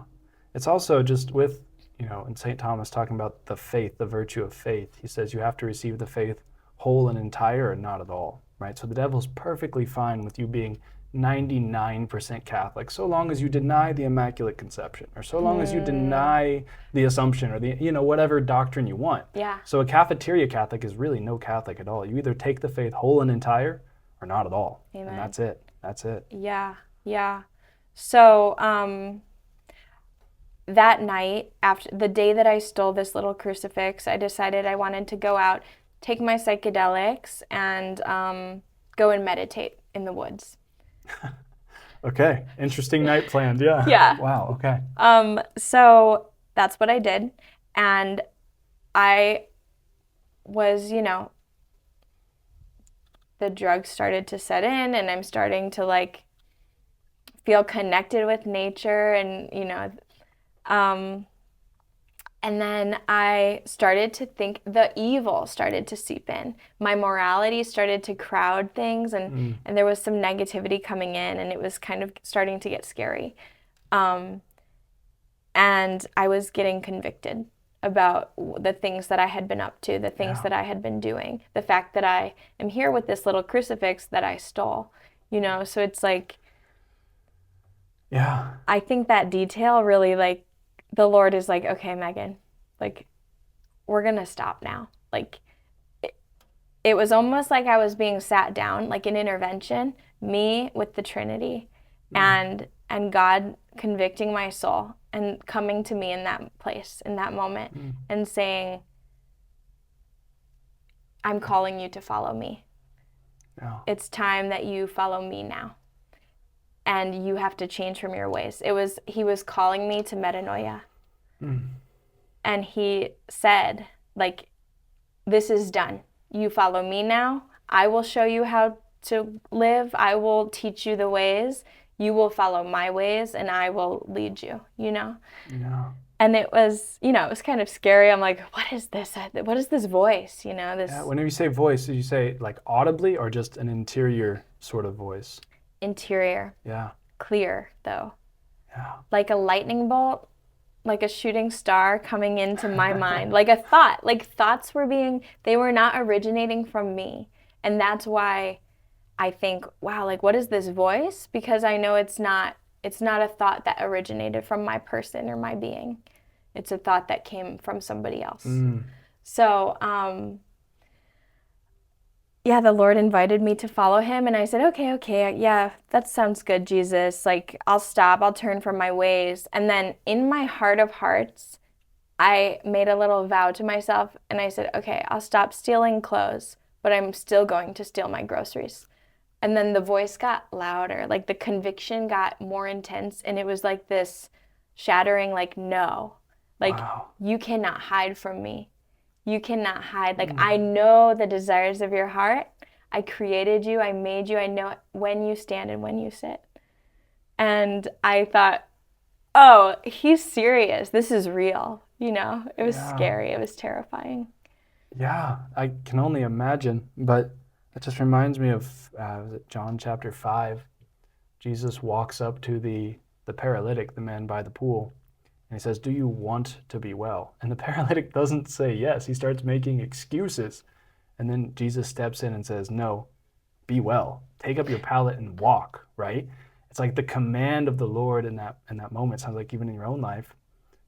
It's also just with, in St. Thomas talking about the faith, the virtue of faith, he says you have to receive the faith whole and entire and not at all, right? So the devil's perfectly fine with you being 99% Catholic, so long as you deny the Immaculate Conception, or so long as you deny the Assumption, or the whatever doctrine you want. Yeah. So a cafeteria Catholic is really no Catholic at all. You either take the faith whole and entire, or not at all. Amen. And that's it. That's it. Yeah. So that night, after the day that I stole this little crucifix, I decided I wanted to go out, take my psychedelics, and go and meditate in the woods. Okay, interesting night planned, yeah. Yeah. Wow, okay. So that's what I did, and I was, the drugs started to set in, and I'm starting to feel connected with nature, and and then I started to think the evil started to seep in. My morality started to crowd things, and there was some negativity coming in, and it was kind of starting to get scary. And I was getting convicted about the things that I had been up to, the things that I had been doing, the fact that I am here with this little crucifix that I stole, you know? So it's like, Yeah. I think that detail really, like, the Lord is like, okay, Megan, like, we're going to stop now. Like, it was almost like I was being sat down, like an intervention, me with the Trinity, and God convicting my soul and coming to me in that place, in that moment, and saying, I'm calling you to follow me. Yeah. It's time that you follow me now. And you have to change from your ways. He was calling me to metanoia. And he said, like, this is done. You follow me now. I will show you how to live. I will teach you the ways. You will follow my ways, and I will lead you, you know? Yeah. And it was, you know, it was kind of scary. I'm like, what is this? What is this voice, you know? This Whenever you say voice, do you say like audibly or just an interior sort of voice? interior, Yeah. clear, though. Yeah. Like a lightning bolt, like a shooting star coming into my mind, like a thought. Like thoughts they were not originating from me. And that's why I think, wow, like what is this voice? Because I know it's not a thought that originated from my person or my being. It's a thought that came from somebody else. So, yeah, the Lord invited me to follow him, and I said, okay, yeah, that sounds good, Jesus. Like, I'll stop, I'll turn from my ways. And then in my heart of hearts, I made a little vow to myself, and I said, okay, I'll stop stealing clothes, but I'm still going to steal my groceries. And then the voice got louder, like the conviction got more intense, and it was like this shattering, like, no, like, Wow. You cannot hide from me. You cannot hide. Like, I know the desires of your heart. I created you. I made you. I know when you stand and when you sit. And I thought, oh, he's serious. This is real. You know, it was scary. It was terrifying. Yeah, I can only imagine. But it just reminds me of was it John chapter 5. Jesus walks up to the paralytic, the man by the pool, and he says, do you want to be well? And the paralytic doesn't say yes. He starts making excuses. And then Jesus steps in and says, no, be well. Take up your pallet and walk, right? It's like the command of the Lord in that moment. It sounds like even in your own life.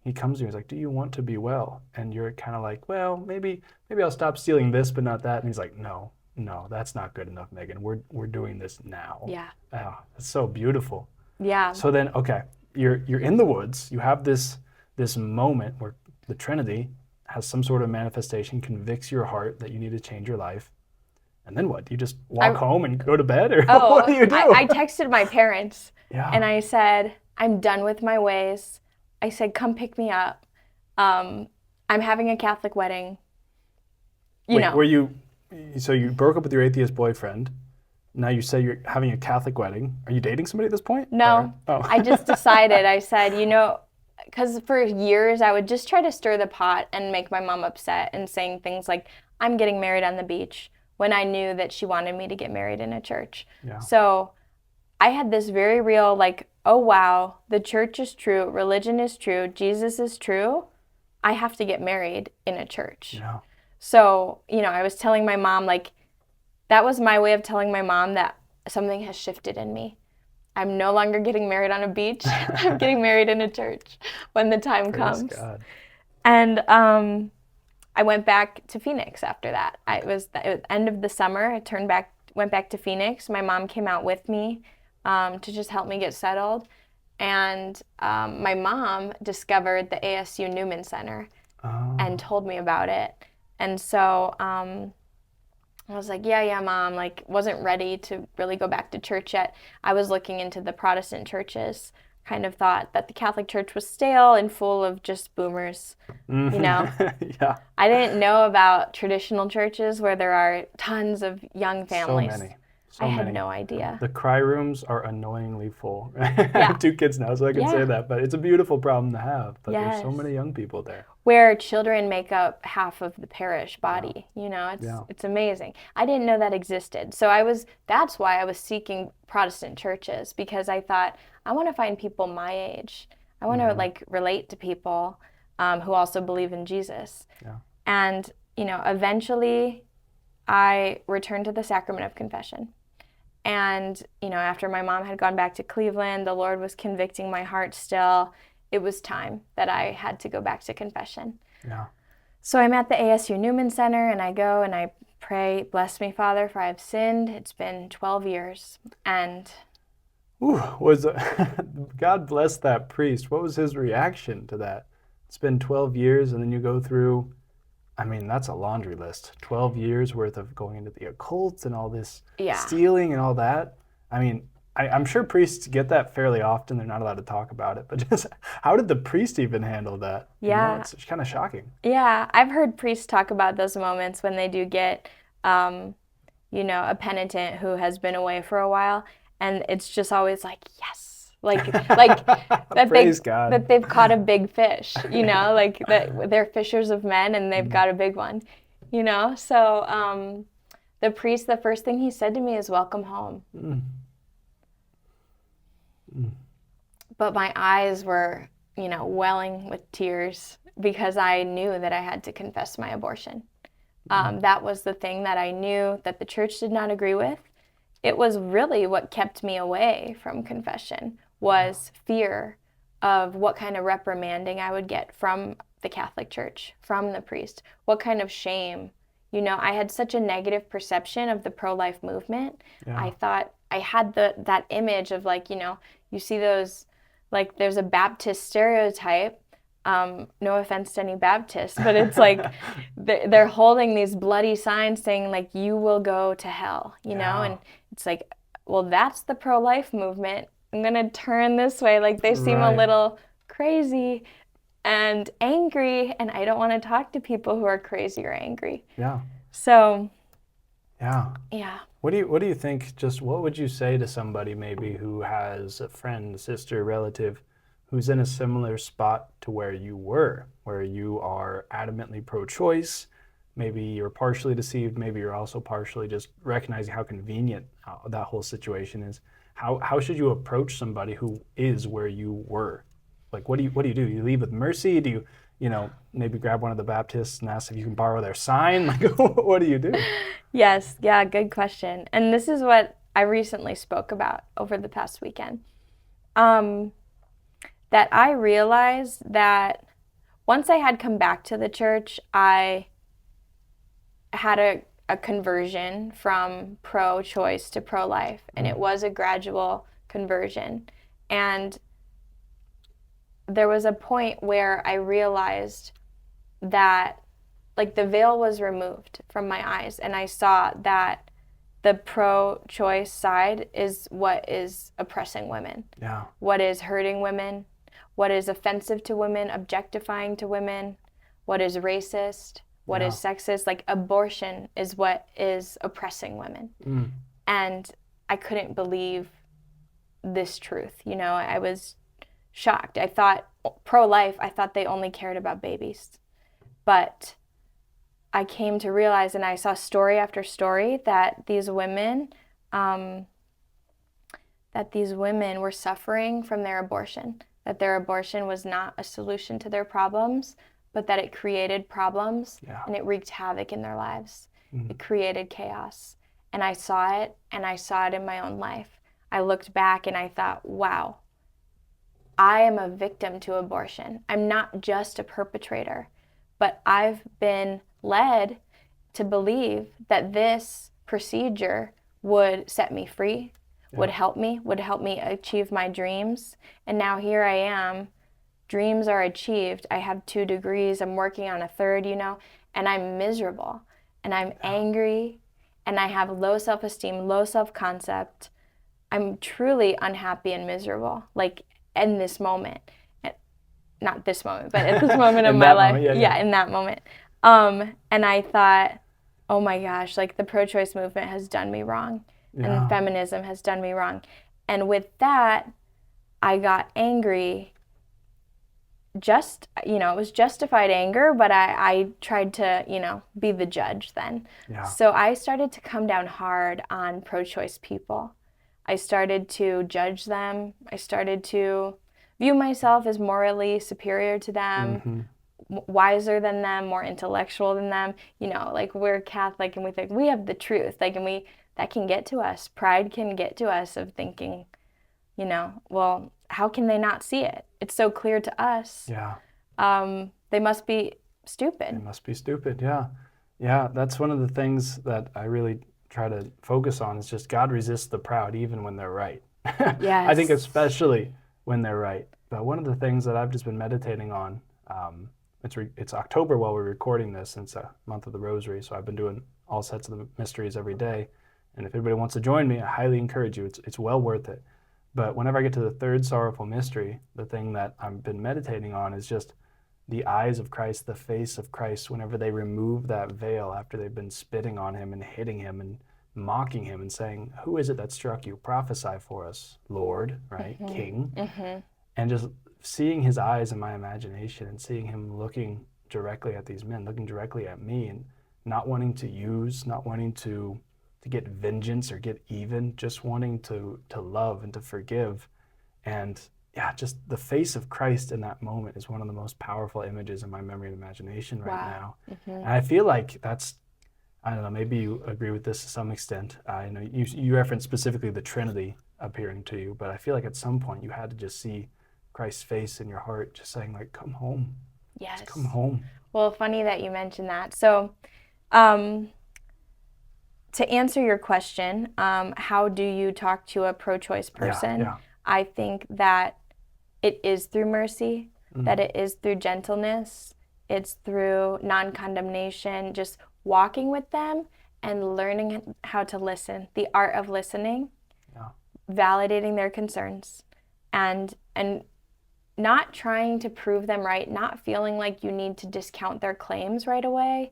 He comes to you and he's like, do you want to be well? And you're kind of like, well, maybe I'll stop stealing this, but not that. And he's like, no, that's not good enough, Megan. We're doing this now. Yeah. Oh, it's so beautiful. Yeah. So then, okay, you're in the woods. You have this moment where the Trinity has some sort of manifestation, convicts your heart that you need to change your life. And then what? Do you just walk home and go to bed? Or what do you do? I texted my parents Yeah. and I said, I'm done with my ways. I said, come pick me up. I'm having a Catholic wedding. You know. So you broke up with your atheist boyfriend. Now you say you're having a Catholic wedding. Are you dating somebody at this point? No. Or, I just decided, I said, you know, because for years I would just try to stir the pot and make my mom upset and saying things like, I'm getting married on the beach, when I knew that she wanted me to get married in a church. Yeah. So I had this very real, like, oh, wow, the church is true, religion is true, Jesus is true. I have to get married in a church. Yeah. So, you know, I was telling my mom, like, that was my way of telling my mom that something has shifted in me. I'm no longer getting married on a beach. I'm getting married in a church when the time comes. God. And I went back to Phoenix after that. It was the end of the summer. I went back to Phoenix. My mom came out with me to just help me get settled. And my mom discovered the ASU Newman Center and told me about it. And so I was like, yeah, Mom, like, wasn't ready to really go back to church yet. I was looking into the Protestant churches, kind of thought that the Catholic Church was stale and full of just boomers, you know? Yeah. I didn't know about traditional churches where there are tons of young families. So many. I had no idea. The cry rooms are annoyingly full. I Yeah. have 2 kids now, so I can say that, but it's a beautiful problem to have. But there's so Yes. many young people there. Where children make up half of the parish body, you know, it's amazing. I didn't know that existed. So that's why I was seeking Protestant churches, because I thought, I want to find people my age. I want to like relate to people. who also believe in Jesus. Yeah. And, eventually I returned to the sacrament of confession. And, after my mom had gone back to Cleveland, the Lord was convicting my heart still. It was time that I had to go back to confession. Yeah. So I'm at the ASU Newman Center, and I go and I pray, "Bless me, Father, for I have sinned." It's been 12 years. And Ooh, God bless that priest. What was his reaction to that? It's been 12 years, and then you go through, that's a laundry list. 12 years worth of going into the occult and all this stealing and all that. I'm sure priests get that fairly often. They're not allowed to talk about it. But just how did the priest even handle that? Yeah. It's kind of shocking. Yeah, I've heard priests talk about those moments when they do get, a penitent who has been away for a while. And it's just always like, yes, like that Praise God. that they've caught a big fish, like that they're fishers of men and they've got a big one, So the priest, the first thing he said to me is, "Welcome home." But my eyes were, welling with tears because I knew that I had to confess my abortion. That was the thing that I knew that the church did not agree with. It was really what kept me away from confession, was fear of what kind of reprimanding I would get from the Catholic Church, from the priest, what kind of shame. I had such a negative perception of the pro-life movement. Yeah. I thought I had that image of you see those, there's a Baptist stereotype. No offense to any Baptists, but it's like they're holding these bloody signs saying you will go to hell, and it's like, well, that's the pro-life movement. I'm going to turn this way. They seem a little crazy and angry, and I don't want to talk to people who are crazy or angry. Yeah. So. Yeah. Yeah. What do you think, what would you say to somebody maybe who has a friend, sister, relative who's in a similar spot to where you were, where you are adamantly pro-choice? Maybe you're partially deceived, maybe you're also partially just recognizing how convenient that whole situation is. How should you approach somebody who is where you were? What do you do? You leave with mercy? Do you, maybe grab one of the Baptists and ask if you can borrow their sign? What do you do? Yes, yeah, good question. And this is what I recently spoke about over the past weekend. That I realized that once I had come back to the church, I had a conversion from pro-choice to pro-life, and it was a gradual conversion. And there was a point where I realized that the veil was removed from my eyes, and I saw that the pro-choice side is what is oppressing women, what is hurting women, what is offensive to women, objectifying to women, what is racist, what is sexist. Abortion is what is oppressing women. And I couldn't believe this truth. I was shocked. I thought pro-life, I thought they only cared about babies. But I came to realize, and I saw story after story, that these women were suffering from their abortion, that their abortion was not a solution to their problems, but that it created problems and it wreaked havoc in their lives. It created chaos. And I saw it, and I saw it in my own life. I looked back and I thought, wow, I am a victim to abortion. I'm not just a perpetrator, but I've been led to believe that this procedure would set me free, would help me achieve my dreams. And now here I am, dreams are achieved. I have 2 degrees, I'm working on a 3rd, and I'm miserable, and I'm angry, and I have low self-esteem, low self-concept. I'm truly unhappy and miserable, in this moment. Not this moment, but at this moment of my life. Moment, in that moment. And I thought, oh my gosh, the pro-choice movement has done me wrong. And feminism has done me wrong. And with that, I got angry. It was justified anger, but I tried to, be the judge then. So I started to come down hard on pro-choice people. I started to judge them. I started to view myself as morally superior to them. wiser than them, more intellectual than them. Like we're Catholic and we think we have the truth. Like, and that can get to us. Pride can get to us of thinking, well, how can they not see it? It's so clear to us. Yeah. They must be stupid. They must be stupid, yeah. Yeah, that's one of the things that I really try to focus on is just God resists the proud even when they're right. Yes. I think especially when they're right. But one of the things that I've just been meditating on, it's October while we're recording this, and it's a month of the Rosary, so I've been doing all sets of the mysteries every day. And if anybody wants to join me, I highly encourage you. It's well worth it. But whenever I get to the third sorrowful mystery, the thing that I've been meditating on is just the eyes of Christ, the face of Christ, whenever they remove that veil after they've been spitting on him and hitting him and mocking him and saying, who is it that struck you? Prophesy for us, Lord, right? Mm-hmm. King. Mm-hmm. And just seeing his eyes in my imagination and seeing him looking directly at these men, looking directly at me, and not wanting to use, not wanting to get vengeance or get even, just wanting to love and to forgive. And yeah, just the face of Christ in that moment is one of the most powerful images in my memory and imagination right now. Mm-hmm. And I feel like that's, I don't know, maybe you agree with this to some extent. You referenced specifically the Trinity appearing to you, but I feel like at some point you had to just see Christ's face in your heart, just saying like, come home. Yes. Just come home. Well, funny that you mentioned that. So, to answer your question, how do you talk to a pro-choice person? Yeah. I think that it is through mercy, that it is through gentleness, it's through non-condemnation, just walking with them and learning how to listen, the art of listening, validating their concerns, and not trying to prove them right, not feeling like you need to discount their claims right away.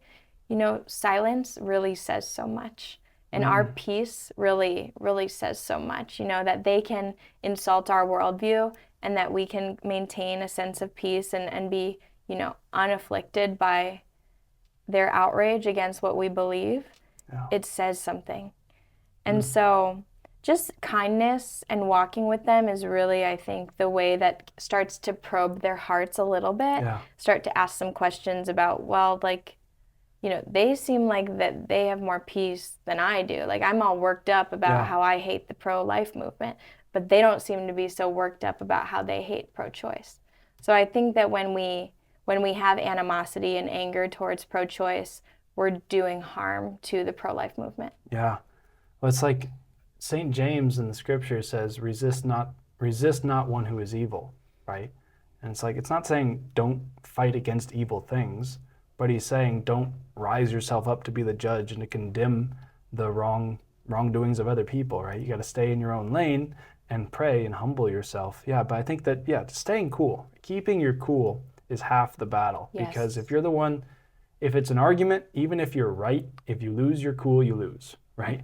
Silence really says so much. And our peace really, really says so much, that they can insult our worldview and that we can maintain a sense of peace and be, unafflicted by their outrage against what we believe. Yeah. It says something. And so just kindness and walking with them is really, I think, the way that starts to probe their hearts a little bit, start to ask some questions about, well, like, they seem like that they have more peace than I do. Like, I'm all worked up about how I hate the pro-life movement, but they don't seem to be so worked up about how they hate pro-choice. So I think that when we have animosity and anger towards pro-choice, we're doing harm to the pro-life movement. Yeah. Well, it's like St. James in the scripture says, resist not one who is evil, right? And it's like, it's not saying don't fight against evil things, but he's saying don't rise yourself up to be the judge and to condemn the wrongdoings of other people, right? You got to stay in your own lane and pray and humble yourself. Yeah, but I think that, staying cool, keeping your cool is half the battle. Yes. Because if you're the one, if it's an argument, even if you're right, if you lose your cool, you lose, right?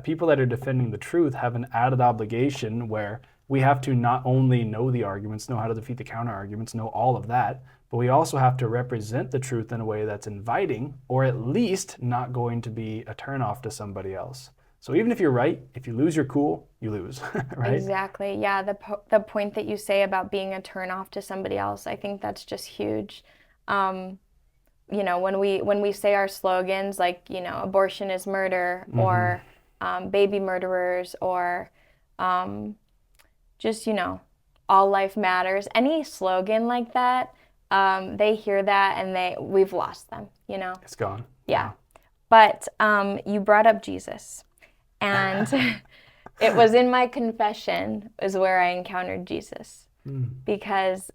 People that are defending the truth have an added obligation where we have to not only know the arguments, know how to defeat the counter arguments, know all of that, but we also have to represent the truth in a way that's inviting, or at least not going to be a turnoff to somebody else. So even if you're right, if you lose your cool, you lose, right? Exactly. Yeah, the point that you say about being a turnoff to somebody else, I think that's just huge. When we say our slogans like, abortion is murder, or baby murderers, or just, all life matters, any slogan like that, they hear that and we've lost them, It's gone. Yeah. But you brought up Jesus. And it was in my confession is where I encountered Jesus. Because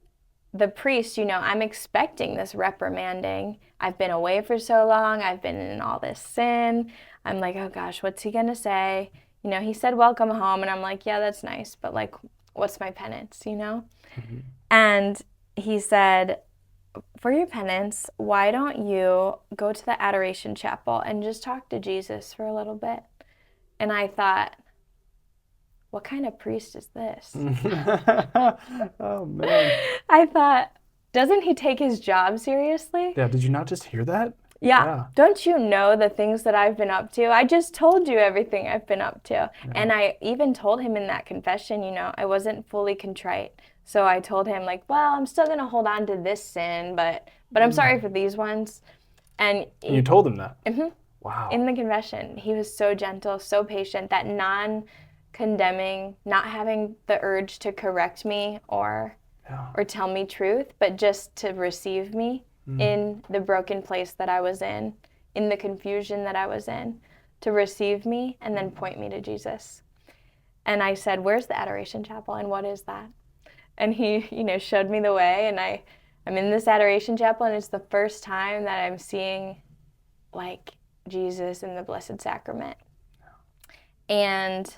the priest, I'm expecting this reprimanding. I've been away for so long. I've been in all this sin. I'm like, oh gosh, what's he going to say? He said, welcome home. And I'm like, yeah, that's nice. But like, what's my penance, And he said, for your penance, why don't you go to the Adoration Chapel and just talk to Jesus for a little bit? And I thought, what kind of priest is this? Oh, man. I thought, doesn't he take his job seriously? Yeah, did you not just hear that? Yeah. Don't you know the things that I've been up to? I just told you everything I've been up to. Yeah. And I even told him in that confession, I wasn't fully contrite. So I told him like, well, I'm still going to hold on to this sin, but but I'm sorry for these ones. And You told him that? Mhm. Wow. In the confession, he was so gentle, so patient, that non-condemning, not having the urge to correct me or tell me truth, but just to receive me in the broken place that I was in the confusion that I was in, to receive me and then point me to Jesus. And I said, "Where's the Adoration Chapel and what is that?" And he, showed me the way, and I'm in this Adoration Chapel, and it's the first time that I'm seeing like Jesus in the Blessed Sacrament. And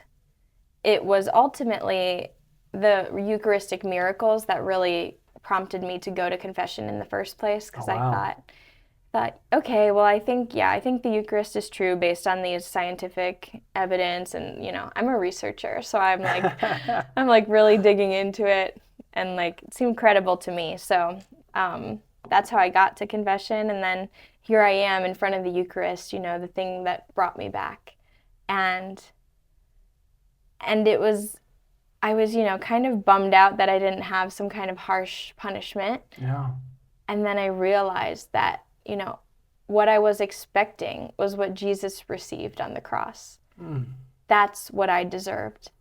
it was ultimately the Eucharistic miracles that really prompted me to go to confession in the first place, because I thought, okay, well, I think the Eucharist is true based on these scientific evidence, and I'm a researcher, so I'm like really digging into it, and like it seemed credible to me. So that's how I got to confession, and then here I am in front of the Eucharist, the thing that brought me back, and I was kind of bummed out that I didn't have some kind of harsh punishment. Yeah. And then I realized that, what I was expecting was what Jesus received on the cross. That's what I deserved.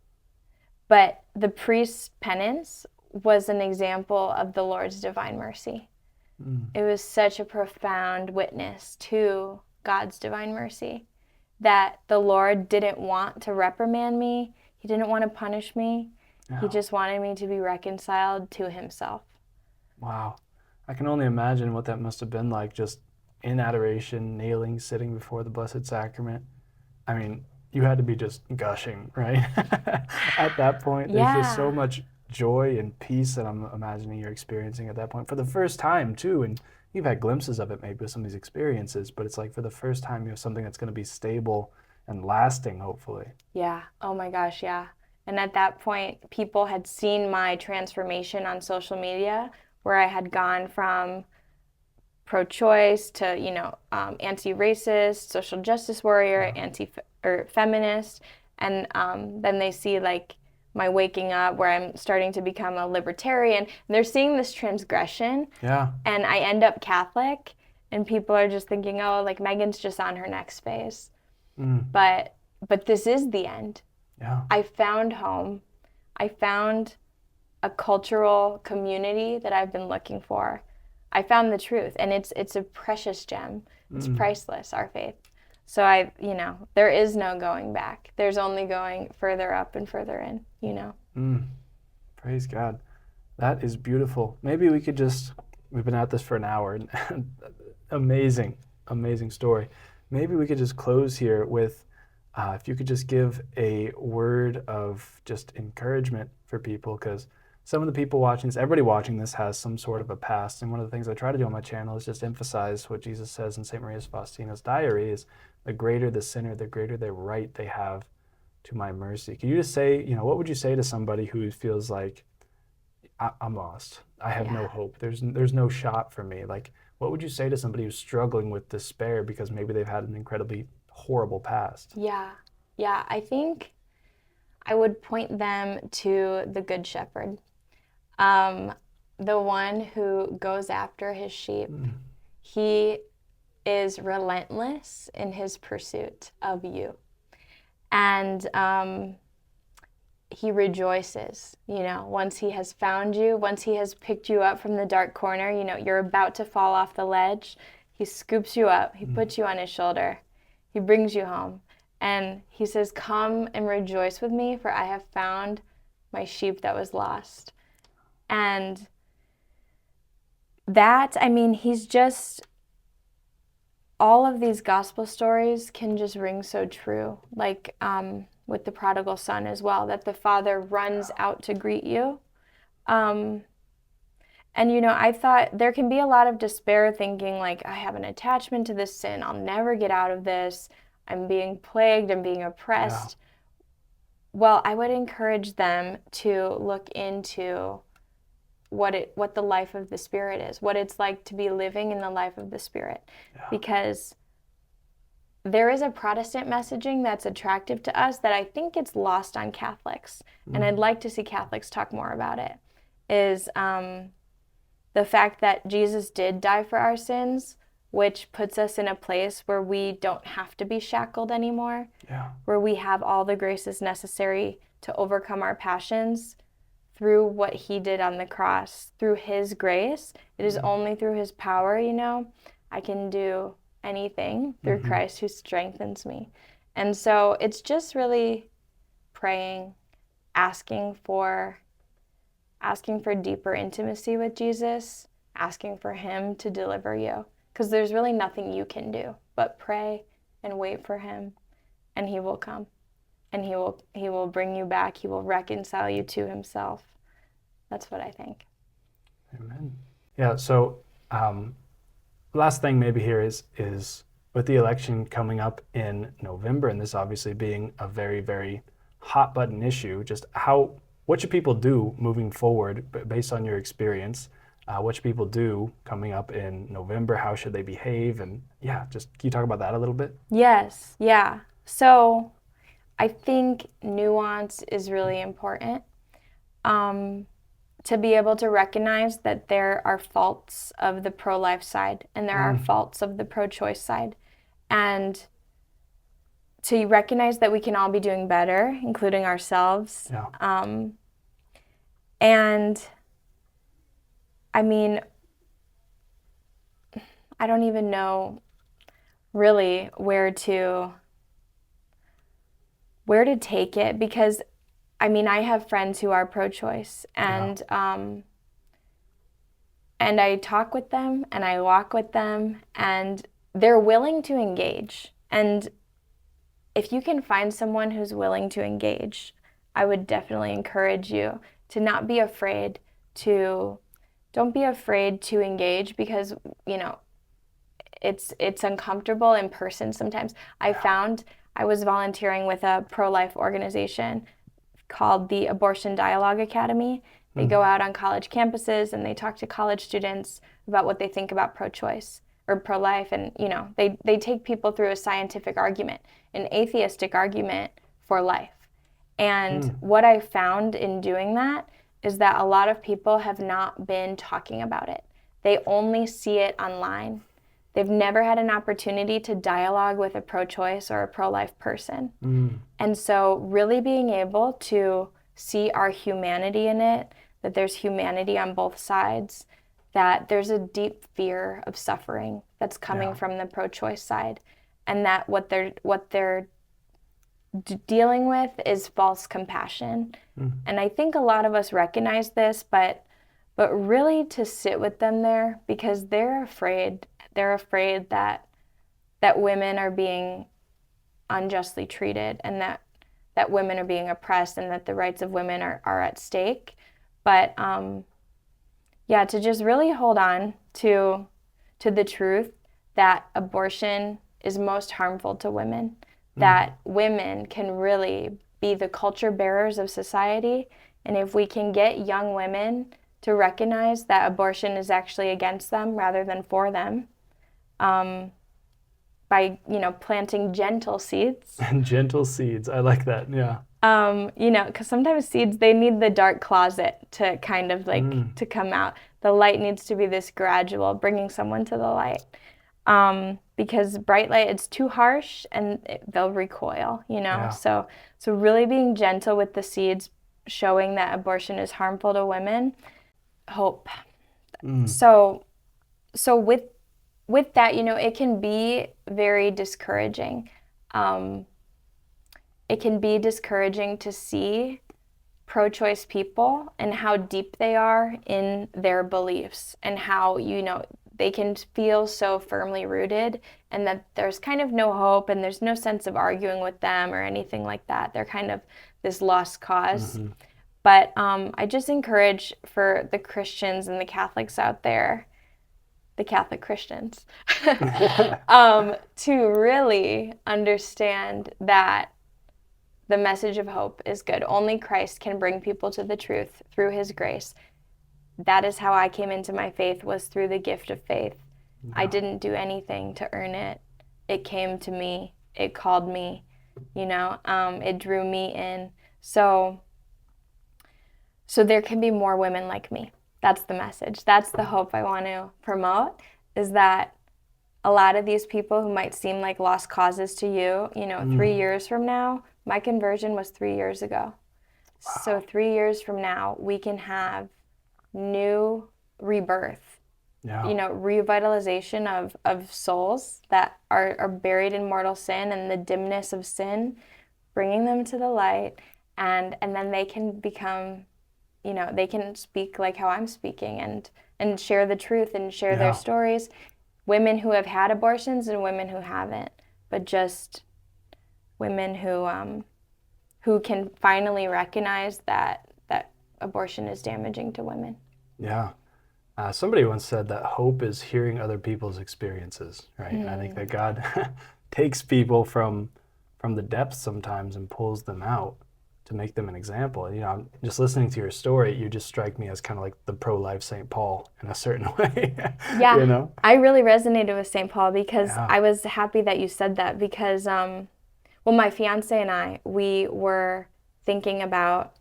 But the priest's penance was an example of the Lord's divine mercy. It was such a profound witness to God's divine mercy that the Lord didn't want to reprimand me. He didn't want to punish me. Yeah. He just wanted me to be reconciled to himself. Wow. I can only imagine what that must have been like, just in adoration, kneeling, sitting before the Blessed Sacrament. I mean, you had to be just gushing, right? At that point, there's just so much joy and peace that I'm imagining you're experiencing at that point for the first time too. And you've had glimpses of it maybe with some of these experiences, but it's like for the first time you have something that's going to be stable and lasting, hopefully. Yeah. Oh my gosh, yeah. And at that point, people had seen my transformation on social media, where I had gone from pro-choice to, anti-racist, social justice warrior, feminist, and then they see like my waking up, where I'm starting to become a libertarian. And they're seeing this transgression, and I end up Catholic, and people are just thinking, oh, like Megan's just on her next phase. But this is the end. Yeah. I found home. I found a cultural community that I've been looking for. I found the truth, and it's a precious gem. It's priceless, our faith. So there is no going back. There's only going further up and further in, Praise God. That is beautiful. Maybe we could we've been at this for an hour. Amazing, amazing story. Maybe we could just close here with, if you could just give a word of just encouragement for people, because some of the people watching this, everybody watching this has some sort of a past. And one of the things I try to do on my channel is just emphasize what Jesus says in St. Maria's Faustina's diary is, the greater the sinner, the greater the right they have to my mercy. Can you just say, what would you say to somebody who feels like, I'm lost, I have no hope, there's no shot for me? Like, what would you say to somebody who's struggling with despair because maybe they've had an incredibly horrible past? Yeah, I think I would point them to the Good Shepherd, the one who goes after his sheep. He is relentless in his pursuit of you, and he rejoices, once he has found you, once he has picked you up from the dark corner, you're about to fall off the ledge. He scoops you up, he puts you on his shoulder, he brings you home, and he says, come and rejoice with me, for I have found my sheep that was lost. And that, he's just, all of these gospel stories can just ring so true. Like, with the prodigal son as well, that the father runs out to greet you. And, I thought there can be a lot of despair, thinking like, I have an attachment to this sin, I'll never get out of this, I'm being plagued, I'm being oppressed. Well, I would encourage them to look into what the life of the Spirit is, what it's like to be living in the life of the Spirit. Because there is a Protestant messaging that's attractive to us that I think gets lost on Catholics, and I'd like to see Catholics talk more about it, is the the fact that Jesus did die for our sins, which puts us in a place where we don't have to be shackled anymore, where we have all the graces necessary to overcome our passions through what he did on the cross, through his grace. It is only through his power, I can do anything through Christ who strengthens me. And so it's just really praying, asking for deeper intimacy with Jesus, asking for him to deliver you. Because there's really nothing you can do but pray and wait for him, and he will come. And he will bring you back. He will reconcile you to himself. That's what I think. Amen. Yeah, so last thing maybe here is with the election coming up in November, and this obviously being a very, very hot button issue, just what should people do moving forward based on your experience? What should people do coming up in November? How should they behave? And just can you talk about that a little bit? Yes, yeah. So I think nuance is really important. To be able to recognize that there are faults of the pro-life side and there are faults of the pro-choice side. And to recognize that we can all be doing better, including ourselves. Yeah. And I mean, I don't even know really where to take it, because I mean, I have friends who are pro-choice, and and I talk with them and I walk with them, and they're willing to engage. And if you can find someone who's willing to engage, I would definitely encourage you to not be afraid don't be afraid to engage, because, it's uncomfortable in person sometimes. I found I was volunteering with a pro-life organization called the Abortion Dialogue Academy. They go out on college campuses and they talk to college students about what they think about pro-choice or pro-life. And, they take people through a scientific argument, an atheistic argument for life. And what I found in doing that is that a lot of people have not been talking about it. They only see it online. They've never had an opportunity to dialogue with a pro-choice or a pro-life person. And so really being able to see our humanity in it, that there's humanity on both sides, that there's a deep fear of suffering that's coming from the pro-choice side, and that what they're dealing with is false compassion. And I think a lot of us recognize this, but really to sit with them there, because they're afraid that women are being unjustly treated, and that women are being oppressed, and that the rights of women are at stake. But to just really hold on to the truth that abortion is most harmful to women, that women can really be the culture bearers of society. And if we can get young women to recognize that abortion is actually against them rather than for them, by, planting gentle seeds. Gentle seeds, I like that, yeah. Because sometimes seeds, they need the dark closet to kind of to come out. The light needs to be this gradual, bringing someone to the light. Because bright light, it's too harsh and they'll recoil, Yeah. So really being gentle with the seeds, showing that abortion is harmful to women, hope. So with that, it can be very discouraging. It can be discouraging to see pro-choice people and how deep they are in their beliefs, and how, they can feel so firmly rooted, and that there's kind of no hope and there's no sense of arguing with them or anything like that. They're kind of this lost cause. But I just encourage for the Christians and the Catholics out there, the Catholic Christians, to really understand that the message of hope is good. Only Christ can bring people to the truth through his grace. That is how I came into my faith, was through the gift of faith. Wow. I didn't do anything to earn it. It came to me. It called me, it drew me in. So there can be more women like me. That's the message. That's the hope I want to promote, is that a lot of these people who might seem like lost causes to you, 3 years from now, my conversion was 3 years ago. Wow. So 3 years from now, we can have new rebirth, revitalization of souls that are buried in mortal sin and the dimness of sin, bringing them to the light, and then they can become, they can speak like how I'm speaking and share the truth and share their stories. Women who have had abortions and women who haven't, but just women who can finally recognize that abortion is damaging to women. Yeah. Somebody once said that hope is hearing other people's experiences, right? And I think that God takes people from the depths sometimes and pulls them out to make them an example. Just listening to your story, you just strike me as kind of like the pro-life St. Paul in a certain way. Yeah, I really resonated with St. Paul because Yeah. I was happy that you said that because, my fiance and I, we were thinking about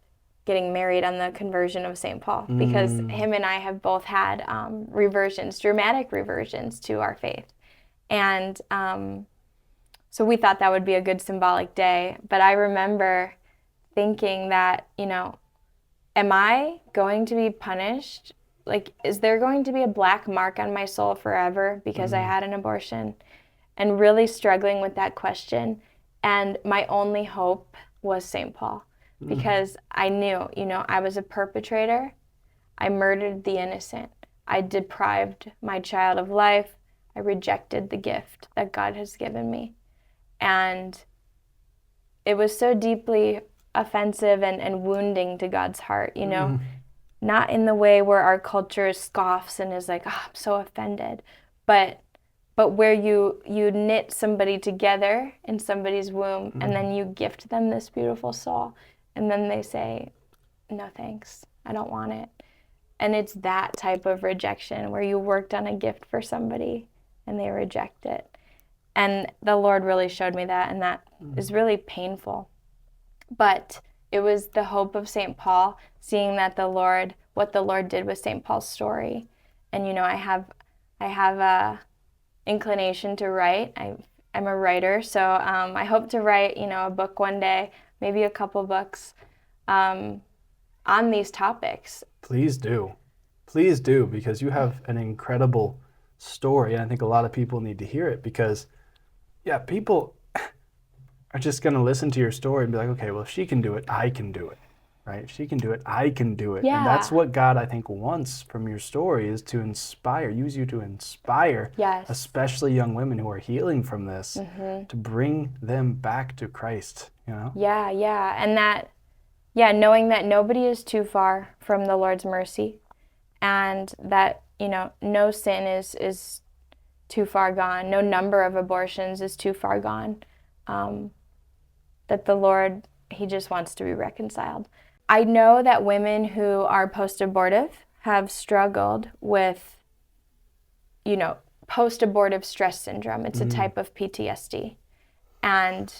getting married on the conversion of St. Paul because him and I have both had dramatic reversions to our faith. And so we thought that would be a good symbolic day. But I remember thinking that, am I going to be punished? Like, is there going to be a black mark on my soul forever because I had an abortion? And really struggling with that question. And my only hope was St. Paul because I knew, I was a perpetrator. I murdered the innocent. I deprived my child of life. I rejected the gift that God has given me. And it was so deeply offensive and wounding to God's heart, not in the way where our culture scoffs and is like, oh, I'm so offended, but where you knit somebody together in somebody's womb and then you gift them this beautiful soul and then they say, no thanks, I don't want it. And it's that type of rejection where you worked on a gift for somebody and they reject it. And the Lord really showed me that, and that is really painful. But it was the hope of St. Paul, seeing that what the Lord did with St. Paul's story. And, I have a inclination to write. I'm a writer, so I hope to write, a book one day, maybe a couple books on these topics. Please do, because you have an incredible story, and I think a lot of people need to hear it because, people are just going to listen to your story and be like, okay, well, if she can do it, I can do it, right? If she can do it, I can do it. Yeah. And that's what God, I think, wants from your story is to use you to inspire, especially young women who are healing from this, to bring them back to Christ, Yeah. And knowing that nobody is too far from the Lord's mercy and that, no sin is too far gone. No number of abortions is too far gone. That the Lord, he just wants to be reconciled. I know that women who are post-abortive have struggled with, post-abortive stress syndrome. It's a type of PTSD. And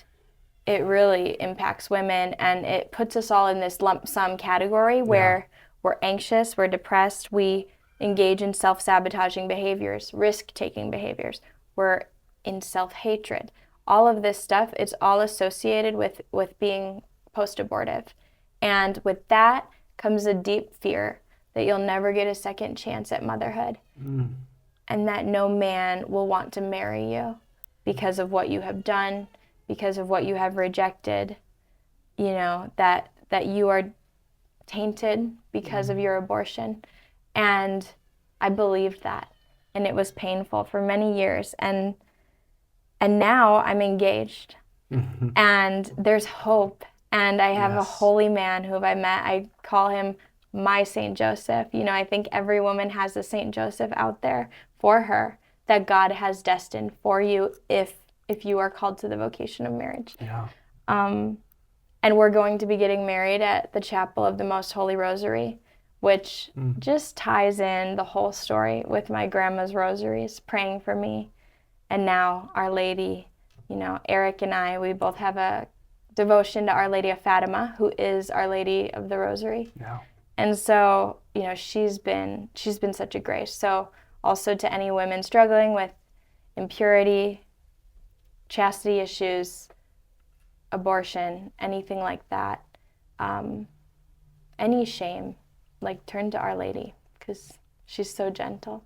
it really impacts women, and it puts us all in this lump sum category where we're anxious, we're depressed, we engage in self-sabotaging behaviors, risk-taking behaviors. We're in self-hatred. All of this stuff, it's all associated with being post-abortive. And with that comes a deep fear that you'll never get a second chance at motherhood. And that no man will want to marry you because of what you have done, because of what you have rejected, that you are tainted because of your abortion. And I believed that. And it was painful for many years. And now I'm engaged. And there's hope. And I have a holy man who I met. I call him my Saint Joseph. I think every woman has a Saint Joseph out there for her that God has destined for you if you are called to the vocation of marriage. Yeah. And we're going to be getting married at the Chapel of the Most Holy Rosary, which just ties in the whole story with my grandma's rosaries, praying for me. And now Our Lady, Eric and I, we both have a devotion to Our Lady of Fatima, who is Our Lady of the Rosary. Yeah. And so, you know, she's been such a grace. So also to any women struggling with impurity, chastity issues, abortion, anything like that, any shame, like turn to Our Lady because she's so gentle.